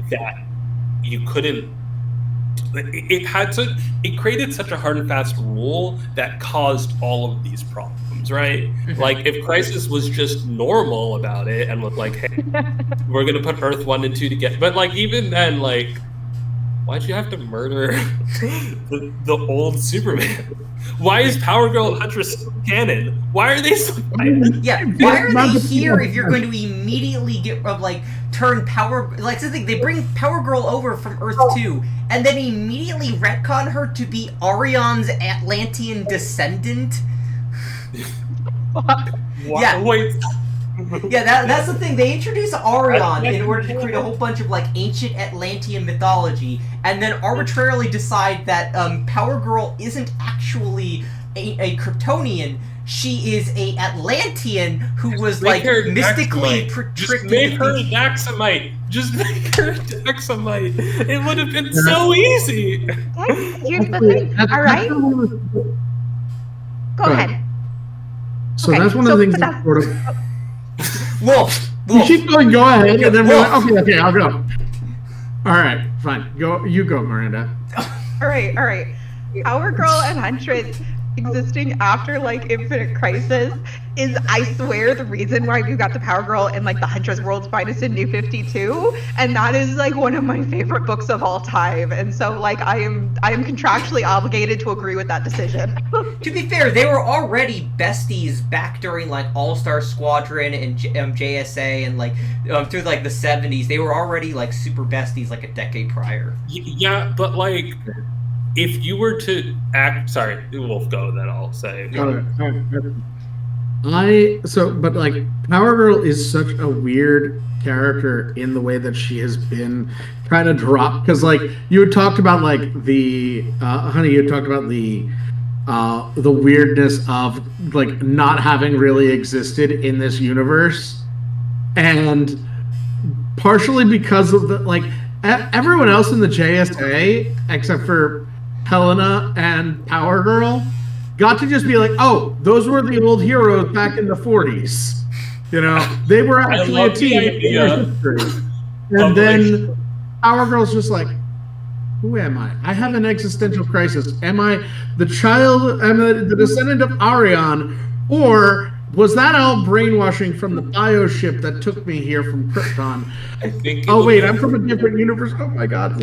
that you couldn't... It created such a hard and fast rule that caused all of these problems, right? Like, if Crisis was just normal about it and was like, hey, we're gonna put Earth 1 and 2 together, but like even then, like, why'd you have to murder the old Superman? Why is Power Girl and Huntress canon? Why are they so Yeah, why are they here if you're going to immediately turn Power... Like, the thing, they bring Power Girl over from Earth 2, and then immediately retcon her to be Orion's Atlantean descendant? Yeah. Wait. Yeah, that's the thing. They introduce Orion in order to create a whole bunch of, like, ancient Atlantean mythology, and then arbitrarily decide that Power Girl isn't actually a Kryptonian. She is a Atlantean who was, like, mystically tricked. Just make her Daxamite. Just make her Daxamite. It would have been so easy. Here's the thing. All right? Go ahead. So that's one of the things that sort of... Wolf. You keep going, go ahead, and then we're like, okay, I'll go. All right, fine. You go, Miranda. All right. Power Girl and Huntress existing after, like, Infinite Crisis is, I swear, the reason why we got the Power Girl in, like, the Huntress World's Finest in New 52, and that is, like, one of my favorite books of all time, and so, like, I am contractually obligated to agree with that decision. To be fair, they were already besties back during, like, All-Star Squadron and JSA and, like, through, like, the 70s. They were already, like, super besties, like, a decade prior. Yeah, but, like... If you were to act, sorry, Wolf, go. Then I'll say. But like, Power Girl is such a weird character in the way that she has been kind of dropped. Because like you had talked about like the honey, you had talked about the weirdness of like not having really existed in this universe, and partially because of the like everyone else in the JSA except for Helena and Power Girl got to just be like, oh, those were the old heroes back in the 40s. You know, they were actually a team. And then Power Girl's just like, who am I? I have an existential crisis. Am I the child, am I the descendant of Arion, or was that all brainwashing from the bioship that took me here from Krypton? I think. Oh wait, I'm from a different universe. Oh my god!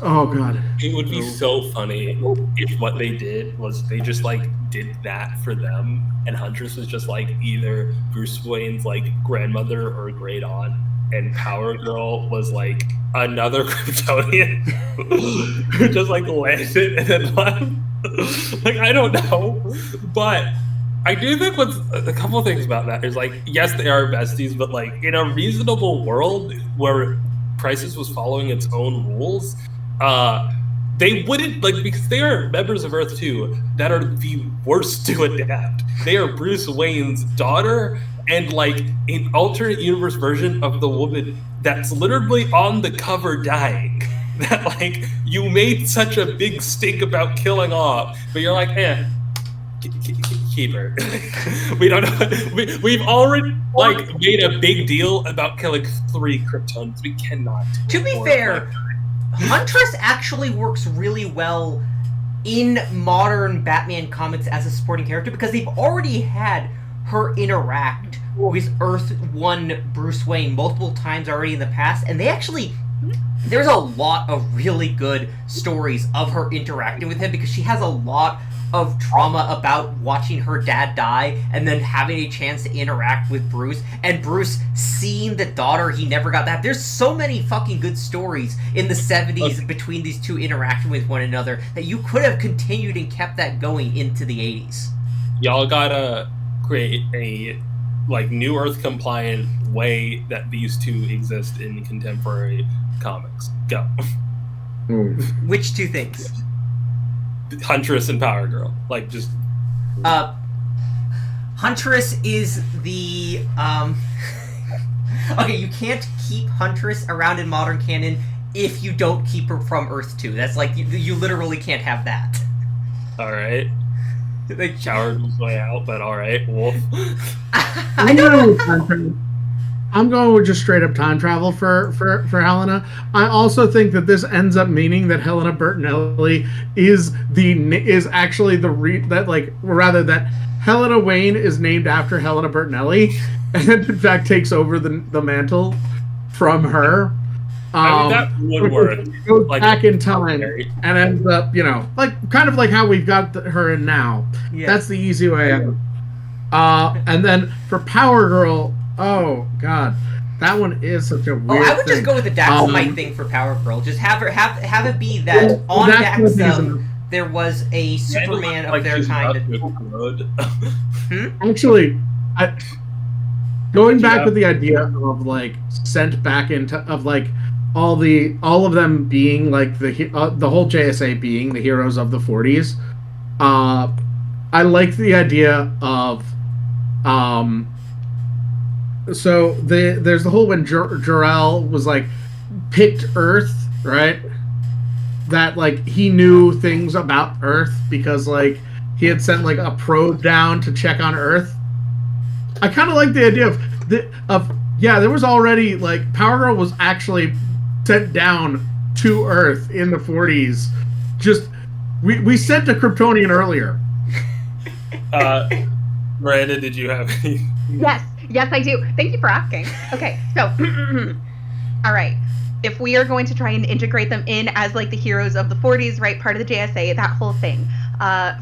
Oh god. It would be so funny if what they did was they just like did that for them, and Huntress was just like either Bruce Wayne's like grandmother or great aunt, and Power Girl was like another Kryptonian who just like landed and then left. Like I don't know, but. I do think what's a couple of things about that is like, yes, they are besties, but like in a reasonable world where Crisis was following its own rules, they wouldn't like because they are members of Earth 2 that are the worst to adapt. They are Bruce Wayne's daughter and like an alternate universe version of the woman that's literally on the cover dying. That like you made such a big stink about killing off, but you're like, keep her. We don't know. We've already made a big deal about killing 3 Kryptonians. We cannot. To be fair, Huntress actually works really well in modern Batman comics as a supporting character because they've already had her interact with Earth 1 Bruce Wayne multiple times already in the past, and there's a lot of really good stories of her interacting with him because she has a lot of trauma about watching her dad die and then having a chance to interact with Bruce, and Bruce seeing the daughter he never got that. There's so many fucking good stories in the 70s between these two interacting with one another that you could have continued and kept that going into the 80s. Y'all gotta create a New Earth compliant way that these two exist in contemporary comics. Go. Which two things? Huntress and Power Girl. Just Huntress is the okay, you can't keep Huntress around in modern canon if you don't keep her from Earth 2. That's you literally can't have that. Alright. They showered his way out, but alright, Wolf. I'm going with just straight up time travel for Helena. I also think that this ends up meaning that Helena Bertinelli is actually that Helena Wayne is named after Helena Bertinelli, and in fact takes over the mantle from her. That would work. Goes back in time and ends up, kind of like how we've got her in now. Yeah. That's the easy way out. And then for Power Girl, oh god, that one is such a weird I would thing. just go with the Daxamite thing for Power Girl. Just have it be that on Daxam there was a Superman of their kind. Actually, going back with the idea of sent back into all of them being the whole JSA being the heroes of the 40s. I like the idea of so there's the whole when Jor-El was picked Earth, right? That he knew things about Earth because he had sent a probe down to check on Earth. I kind of like the idea of there was already Power Girl was actually sent down to Earth in the 40s. Just we sent a Kryptonian earlier. Miranda, did you have any? Yes, I do. Thank you for asking. Okay, so, all right. If we are going to try and integrate them in as the heroes of the 40s, right, part of the JSA, that whole thing,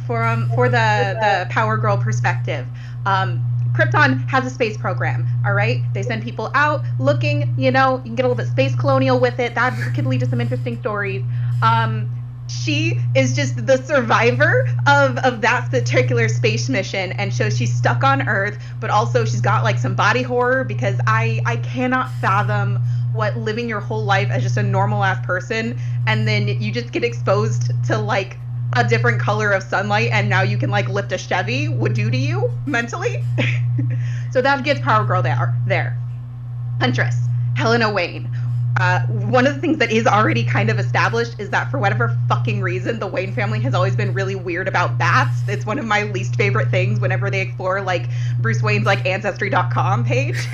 for the Power Girl perspective, Krypton has a space program, all right? They send people out looking, you can get a little bit space colonial with it. That could lead to some interesting stories. She is just the survivor of that particular space mission, and so she's stuck on Earth, but also she's got some body horror because I cannot fathom what living your whole life as just a normal ass person and then you just get exposed to a different color of sunlight and now you can lift a Chevy would do to you mentally. So that gets Power Girl there. Huntress, Helena Wayne. One of the things that is already kind of established is that for whatever fucking reason, the Wayne family has always been really weird about bats. It's one of my least favorite things whenever they explore Bruce Wayne's Ancestry.com page.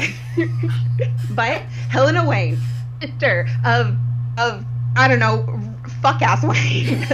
But Helena Wayne, sister of I don't know, fuck ass Wayne,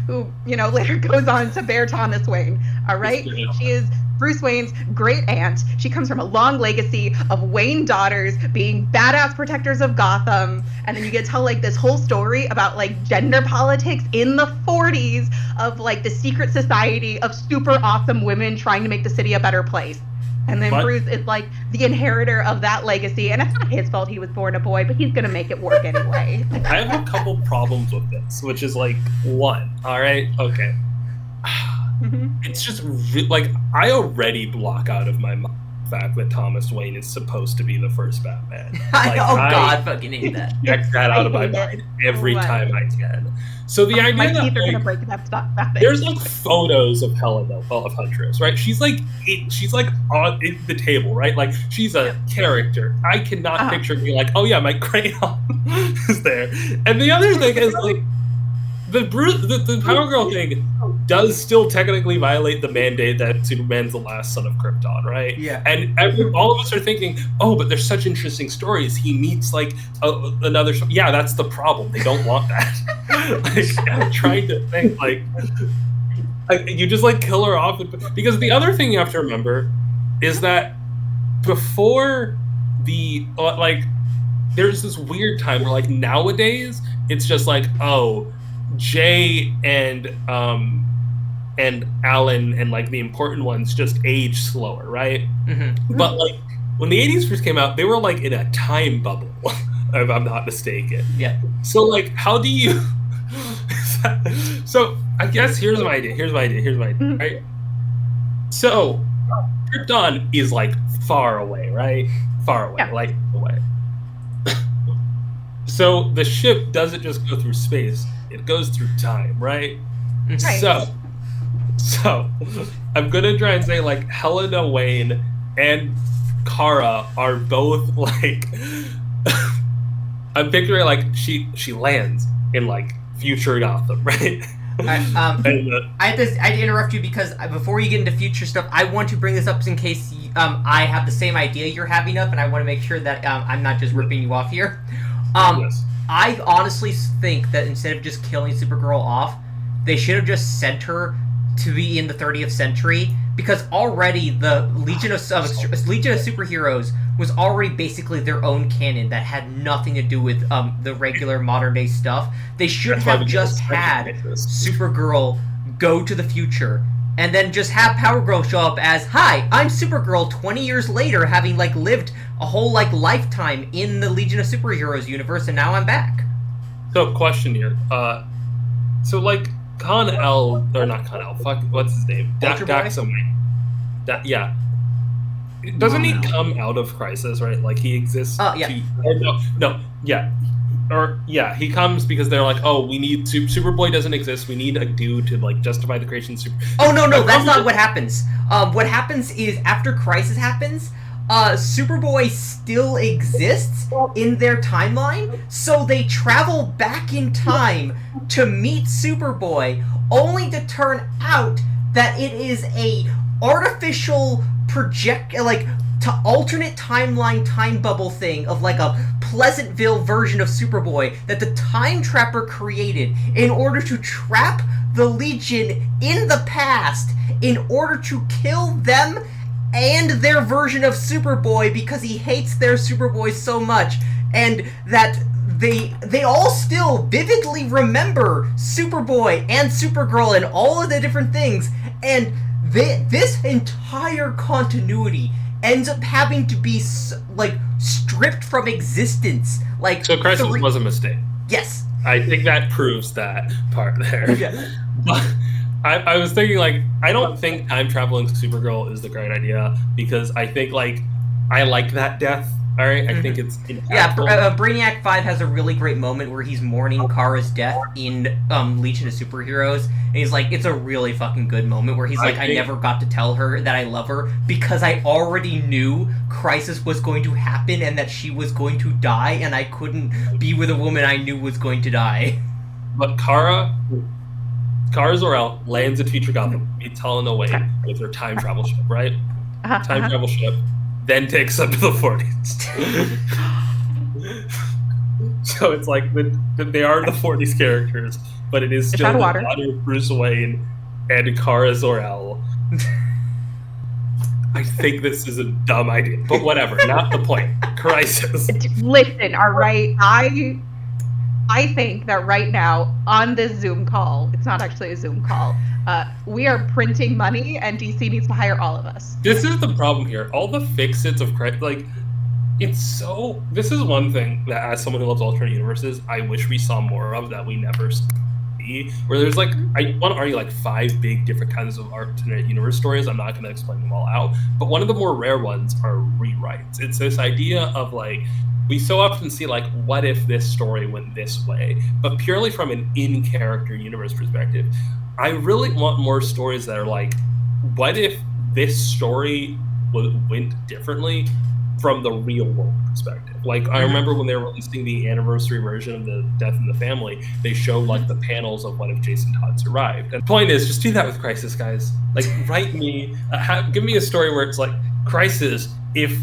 who later goes on to bear Thomas Wayne. All right, she is Bruce Wayne's great aunt. She comes from a long legacy of Wayne daughters being badass protectors of Gotham. And then you get to tell this whole story about gender politics in the 40s of the secret society of super awesome women trying to make the city a better place. And then Bruce is the inheritor of that legacy. And it's not his fault he was born a boy, but he's going to make it work anyway. I have a couple problems with this, which is one. All right. Okay. It's just I already block out of my mind the fact that Thomas Wayne is supposed to be the first Batman. God, fucking hate that. Get that out of my mind every time I can. So the idea my that teeth are gonna break that stuff. there's photos of Helena of Huntress, right? She's on the table, right? She's a character. I cannot picture being oh yeah, my crayon is there. And the other thing is the Power Girl thing does still technically violate the mandate that Superman's the last son of Krypton, right? Yeah. And all of us are thinking, oh, but there's such interesting stories. He meets like another. Yeah, that's the problem. They don't want that. Like, I'm trying to think like you just like kill her off because the other thing you have to remember is that before the like there's this weird time where like nowadays it's just like, oh, Jay and Alan and like the important ones just age slower, right? Mm-hmm. But like when the 80s first came out, they were like in a time bubble, if I'm not mistaken. Yeah. So like how do you so I guess here's my idea, right? So Krypton is like far away, right? Far away, Yeah. like away. So the ship doesn't just go through space; it goes through time, right? Right. So I'm gonna try and say like Helena Wayne and Kara are both like I'm picturing like she lands in like future Gotham, right? I had to interrupt you because before you get into future stuff, I want to bring this up in case I have the same idea you're having up, and I want to make sure that I'm not just ripping you off here. Yes. I honestly think that instead of just killing Supergirl off, they should have just sent her to be in the 30th century, because already the Legion of Superheroes was already basically their own canon that had nothing to do with the regular modern day stuff. They should have just had Supergirl go to the future and then just have Power Girl show up as, hi, I'm Supergirl 20 years later, having like lived a whole like lifetime in the Legion of Superheroes universe, and now I'm back. So question here. So like Con-El, or not Con-El, fuck, what's his name? Ultra Boy? Daxam. Yeah. Doesn't he come out of Crisis, right? Like he exists. Oh, yeah. Yeah, he comes because they're like, oh, we need Superboy doesn't exist. We need a dude to like justify the creation of Super. Oh no, that's not what happens. What happens is after Crisis happens, Superboy still exists in their timeline, so they travel back in time to meet Superboy, only to turn out that it is a artificial to alternate timeline time bubble thing of like a Pleasantville version of Superboy that the Time Trapper created in order to trap the Legion in the past in order to kill them and their version of Superboy because he hates their Superboy so much, and that they all still vividly remember Superboy and Supergirl and all of the different things, and this entire continuity ends up having to be like stripped from existence. Like, so Crisis was a mistake. Yes, I think that proves that part there. Yeah. But I was thinking like I don't think time traveling to Supergirl is the great idea, because I think like I like that death. All right, I think it's impactful. Yeah, Brainiac 5 has a really great moment where he's mourning Kara's death in Legion of Superheroes, and he's like, it's a really fucking good moment where he's like, I never got to tell her that I love her because I already knew Crisis was going to happen and that she was going to die, and I couldn't be with a woman I knew was going to die. But Kara Zor-El lands at Future Gotham, meets Helena Wayne with her time travel ship, right? Time travel ship. Then takes up to the 40s. So it's like they are the 40s characters, but it is still the daughter of Bruce Wayne and Kara Zor-El. I think this is a dumb idea, but whatever, not the point. Crisis. Listen, all right, I think that right now on this Zoom call, it's not actually a Zoom call, we are printing money, and DC needs to hire all of us. This is the problem here. All the fix-its of like, it's so. This is one thing that, as someone who loves alternate universes, I wish we saw more of that we never see. Where there's like, I want to argue like 5 big different kinds of alternate universe stories. I'm not going to explain them all out, but one of the more rare ones are rewrites. It's this idea of like, we so often see like, what if this story went this way, but purely from an in-character universe perspective. I really want more stories that are like, what if this story went differently, from the real world perspective. Like, I remember when they were releasing the anniversary version of the Death in the Family, they showed like the panels of what if Jason Todd survived. And the point is, just do that with Crisis, guys. Like, write me, give me a story where it's like, Crisis, if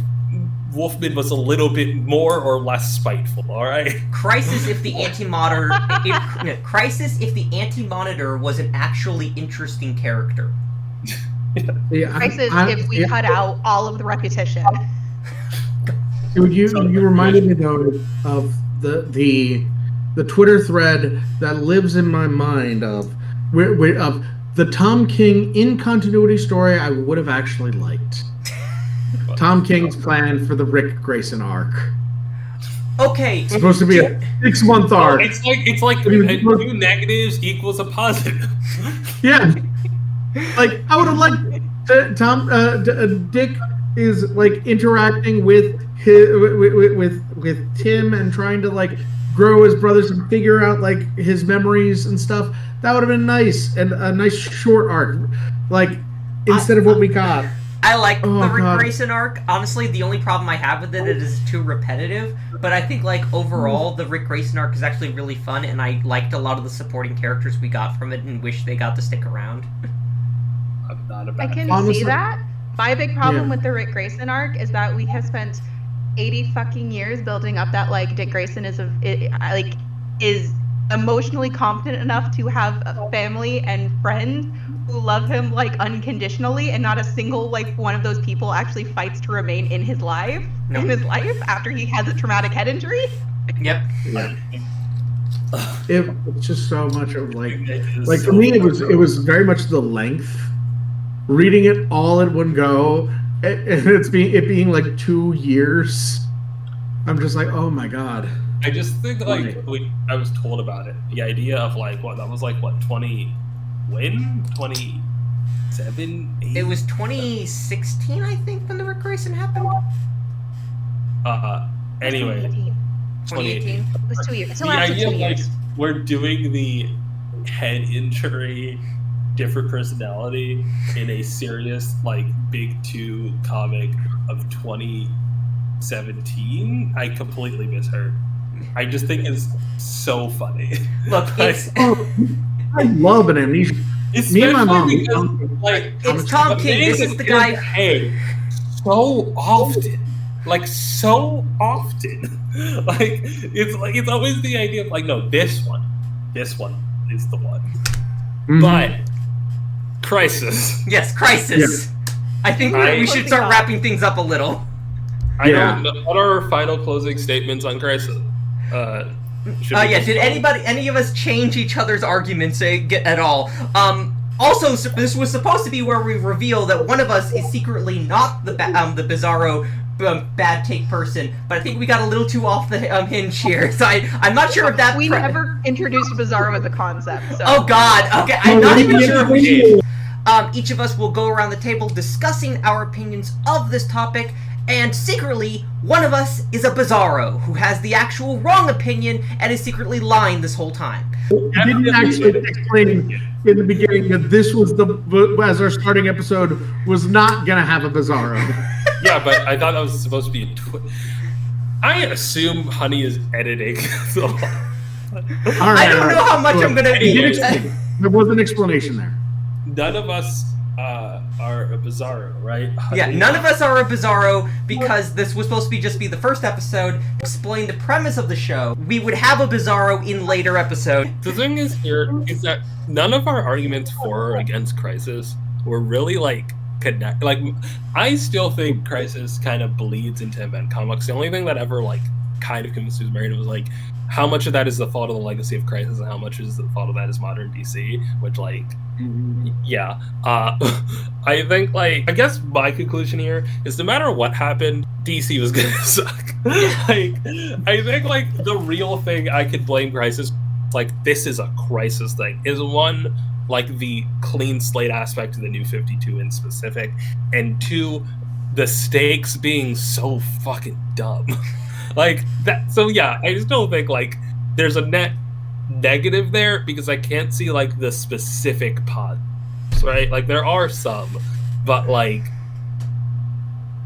Wolfman was a little bit more or less spiteful, all right? Crisis if the Anti-Monitor... Crisis if the Anti-Monitor was an actually interesting character. Yeah, Crisis if we cut out all of the repetition. You reminded me though of the Twitter thread that lives in my mind of the Tom King in continuity story I would have actually liked. Tom King's plan for the Rick Grayson arc. Okay. It's supposed to be a 6-month arc. It's like 2 negatives equals a positive. Yeah. Like, I would have liked Dick is like interacting with Tim and trying to like grow his brothers and figure out like his memories and stuff. That would have been nice, and a nice short arc, like instead of what we got. I like the Rick Grayson arc. Honestly, the only problem I have with it is too repetitive. But I think, like, overall, the Rick Grayson arc is actually really fun, and I liked a lot of the supporting characters we got from it and wish they got to stick around. I'm not about I can Honestly, see that. My big problem yeah. with the Rick Grayson arc is that we have spent 80 fucking years building up that, like, Dick Grayson is emotionally competent enough to have a family and friends who love him like unconditionally, and not a single like one of those people actually fights to remain in his life after he has a traumatic head injury. Yep. Yeah. It's just so much of like for me it was very much the length. Reading it all in one go, and it being like 2 years. I'm just like, oh my god. I just think like I was told about it. The idea of like that was like 20 when 27. 8? It was 2016, I think, when the Rick Grayson happened. Anyway, 2018. It was 2 years. The idea of like we're doing the head injury, different personality in a serious like Big 2 comic of 2017. I completely misheard. I just think it's so funny. Look, it's I love an Amnesia. Me and my mom. Because, like, it's Tom King. This is the guy. Hey, so often, like so often, like it's always the idea of like, no, this one is the one. Mm-hmm. But Crisis. Yes, Crisis. Yeah. I think we should start wrapping things up a little. I don't know. What are our final closing statements on Crisis? Did any of us change each other's arguments at all? Also, this was supposed to be where we reveal that one of us is secretly not the Bizarro bad take person, but I think we got a little too off the hinge here. So I'm not sure if that. We never introduced Bizarro as a concept. So. Oh God! Okay, I'm not even sure if we did. Each of us will go around the table discussing our opinions of this topic. And secretly, one of us is a Bizarro who has the actual wrong opinion and is secretly lying this whole time. I didn't actually explain in the beginning that this was as our starting episode was not gonna have a Bizarro. Yeah, but I thought that was supposed to be a I assume Honey is editing. So. I don't know how much I'm gonna be. There was an explanation there. None of us are a Bizarro, right? Yeah, none of us are a Bizarro because this was supposed to be just the first episode. Explain the premise of the show. We would have a Bizarro in later episodes. The thing is here is that none of our arguments for or against Crisis were really like connect. Like, I still think Crisis kind of bleeds into event comics. The only thing that ever like kind of convinced Marina was like, how much of that is the fault of the legacy of Crisis and how much is the fault of that is modern DC, which like, yeah. I think like, I guess my conclusion here is no matter what happened, DC was gonna suck. Like, I think like the real thing I could blame Crisis, like this is a Crisis thing, is one, like the clean slate aspect of the New 52 in specific, and two, the stakes being so fucking dumb. Like that, so yeah, I still think like there's a net negative there because I can't see like the specific positives, right? Like there are some, but like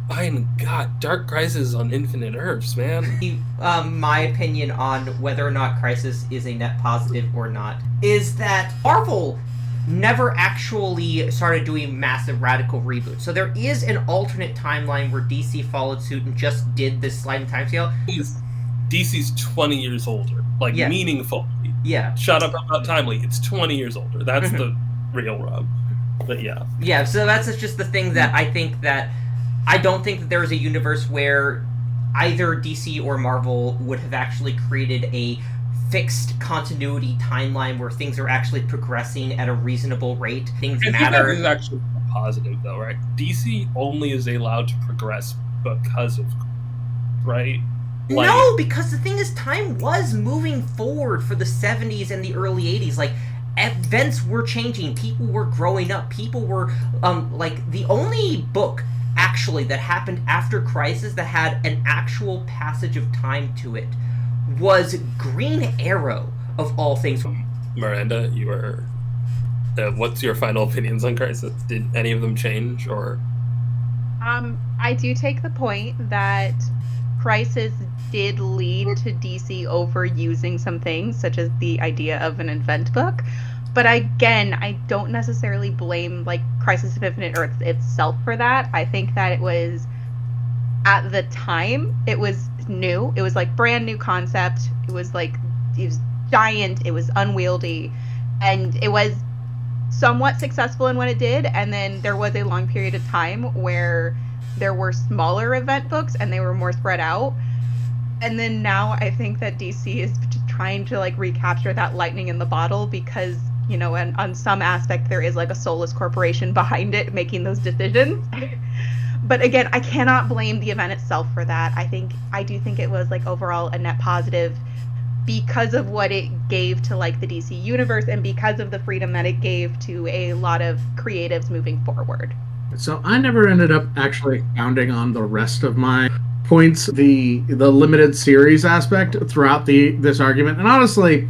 God, Dark Crisis on Infinite Earths, man. My opinion on whether or not Crisis is a net positive or not is that Marvel never actually started doing massive radical reboots. So there is an alternate timeline where DC followed suit and just did this sliding timescale. DC's 20 years older, like Yeah. meaningfully. Yeah. Shut up about timely. It's 20 years older. That's the real rub. But yeah. Yeah, so that's just the thing that I think that I don't think that there is a universe where either DC or Marvel would have actually created a fixed continuity timeline where things are actually progressing at a reasonable rate. Things I think matter. that is actually positive, though, right? DC only is allowed to progress because of, right? Like, No, because the thing is, time was moving forward for the 70s and the early 80s. Like, events were changing. People were growing up. People were, like, the only book, actually, that happened after Crisis that had an actual passage of time to it was Green Arrow, of all things. Miranda, you are... what's your final opinions on Crisis? Did any of them change, or...? I do take the point that Crisis did lead to DC overusing some things, such as the idea of an event book. But again, I don't necessarily blame like Crisis of Infinite Earths itself for that. I think that it was, at the time, it was new. It was like brand new concept. It was giant. It was unwieldy, and it was somewhat successful in what it did. And then there was a long period of time where there were smaller event books and they were more spread out. And then now I think that DC is trying to like recapture that lightning in the bottle because, you know, and on some aspect there is like a soulless corporation behind it making those decisions. But again, I cannot blame the event itself for that. I do think it was like overall a net positive because of what it gave to like the DC universe and because of the freedom that it gave to a lot of creatives moving forward. So I never ended up actually expounding on the rest of my points, the limited series aspect throughout this argument, and honestly,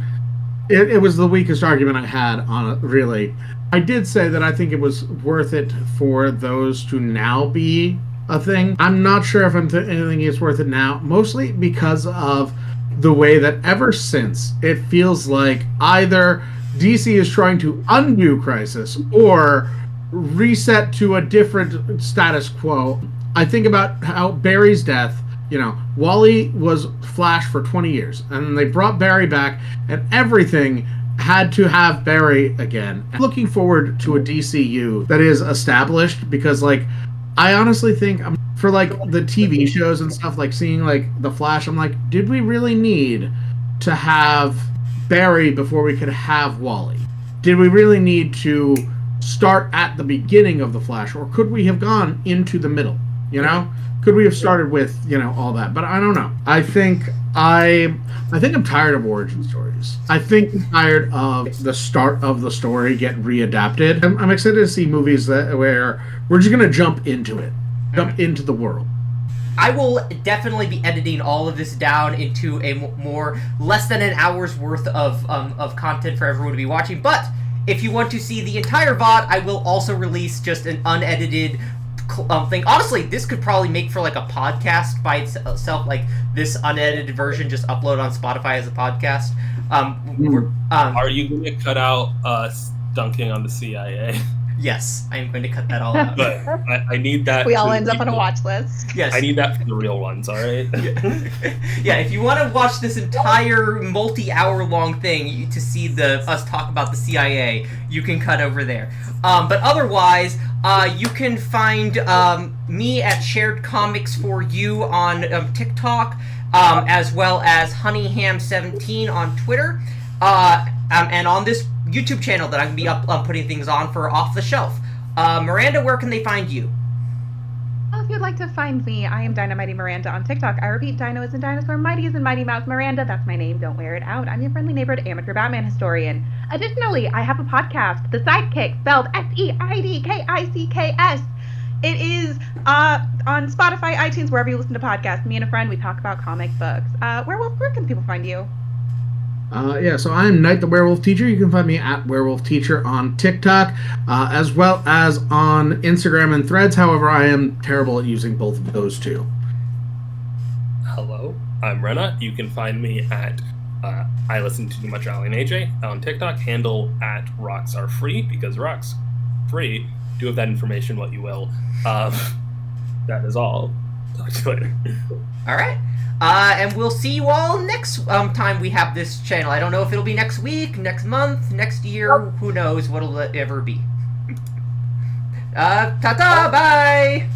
it was the weakest argument I had on it. Really, I did say that I think it was worth it for those to now be a thing. I'm not sure if I'm thinking it's worth it now, mostly because of the way that ever since it feels like either DC is trying to undo Crisis or reset to a different status quo. I think about how Barry's death, you know, Wally was Flash for 20 years, and they brought Barry back, and everything had to have Barry again. I'm looking forward to a DCU that is established because, like, I honestly think for, like, the TV shows and stuff, like, seeing, like, The Flash, I'm like, did we really need to have Barry before we could have Wally? Did we really need to start at the beginning of The Flash, or could we have gone into the middle, you know? Could we have started with, you know, all that? But I don't know. I think I'm tired of origin stories. I think I'm tired of the start of the story get readapted. I'm excited to see movies where we're just going to jump into it. Jump into the world. I will definitely be editing all of this down into a more less than an hour's worth of content for everyone to be watching, but if you want to see the entire VOD, I will also release just an unedited thing. Honestly, this could probably make for like a podcast by itself, like this unedited version, just upload on Spotify as a podcast. Are you going to cut out us dunking on the CIA? Yes, I am going to cut that all out. But I need that. We all end up on a watch list. Yes. I need that for the real ones, all right? Yeah, if you want to watch this entire multi-hour long thing to see us talk about the CIA, you can cut over there. But otherwise, you can find me at Shared Comics for You on TikTok, as well as Honeyham17 on Twitter, and on this YouTube channel that I'm going to be putting things on for Off the Shelf. Miranda, where can they find you? Well, if you'd like to find me, I am DinoMightyMiranda on TikTok. I repeat, Dino is in dinosaur, Mighty is in Mighty Mouse, Miranda, that's my name, don't wear it out. I'm your friendly neighborhood amateur Batman historian. Additionally, I have a podcast, The Sidekick, spelled SEIDKICKS. It is on Spotify, iTunes, wherever you listen to podcasts. Me and a friend, we talk about comic books. Werewolf, where can people find you? So I'm Knight the Werewolf Teacher. You can find me at Werewolf Teacher on TikTok, as well as on Instagram and Threads. However, I am terrible at using both of those two. Hello, I'm Rena. You can find me at I Listen to Too Much Ali and AJ on TikTok, handle at Rocks Are Free, because rocks free. Do with that information what you will. That is all. Talk to you later. All right. And we'll see you all next time we have this channel. I don't know if it'll be next week, next month, next year. Who knows what'll ever be. Ta-ta, bye!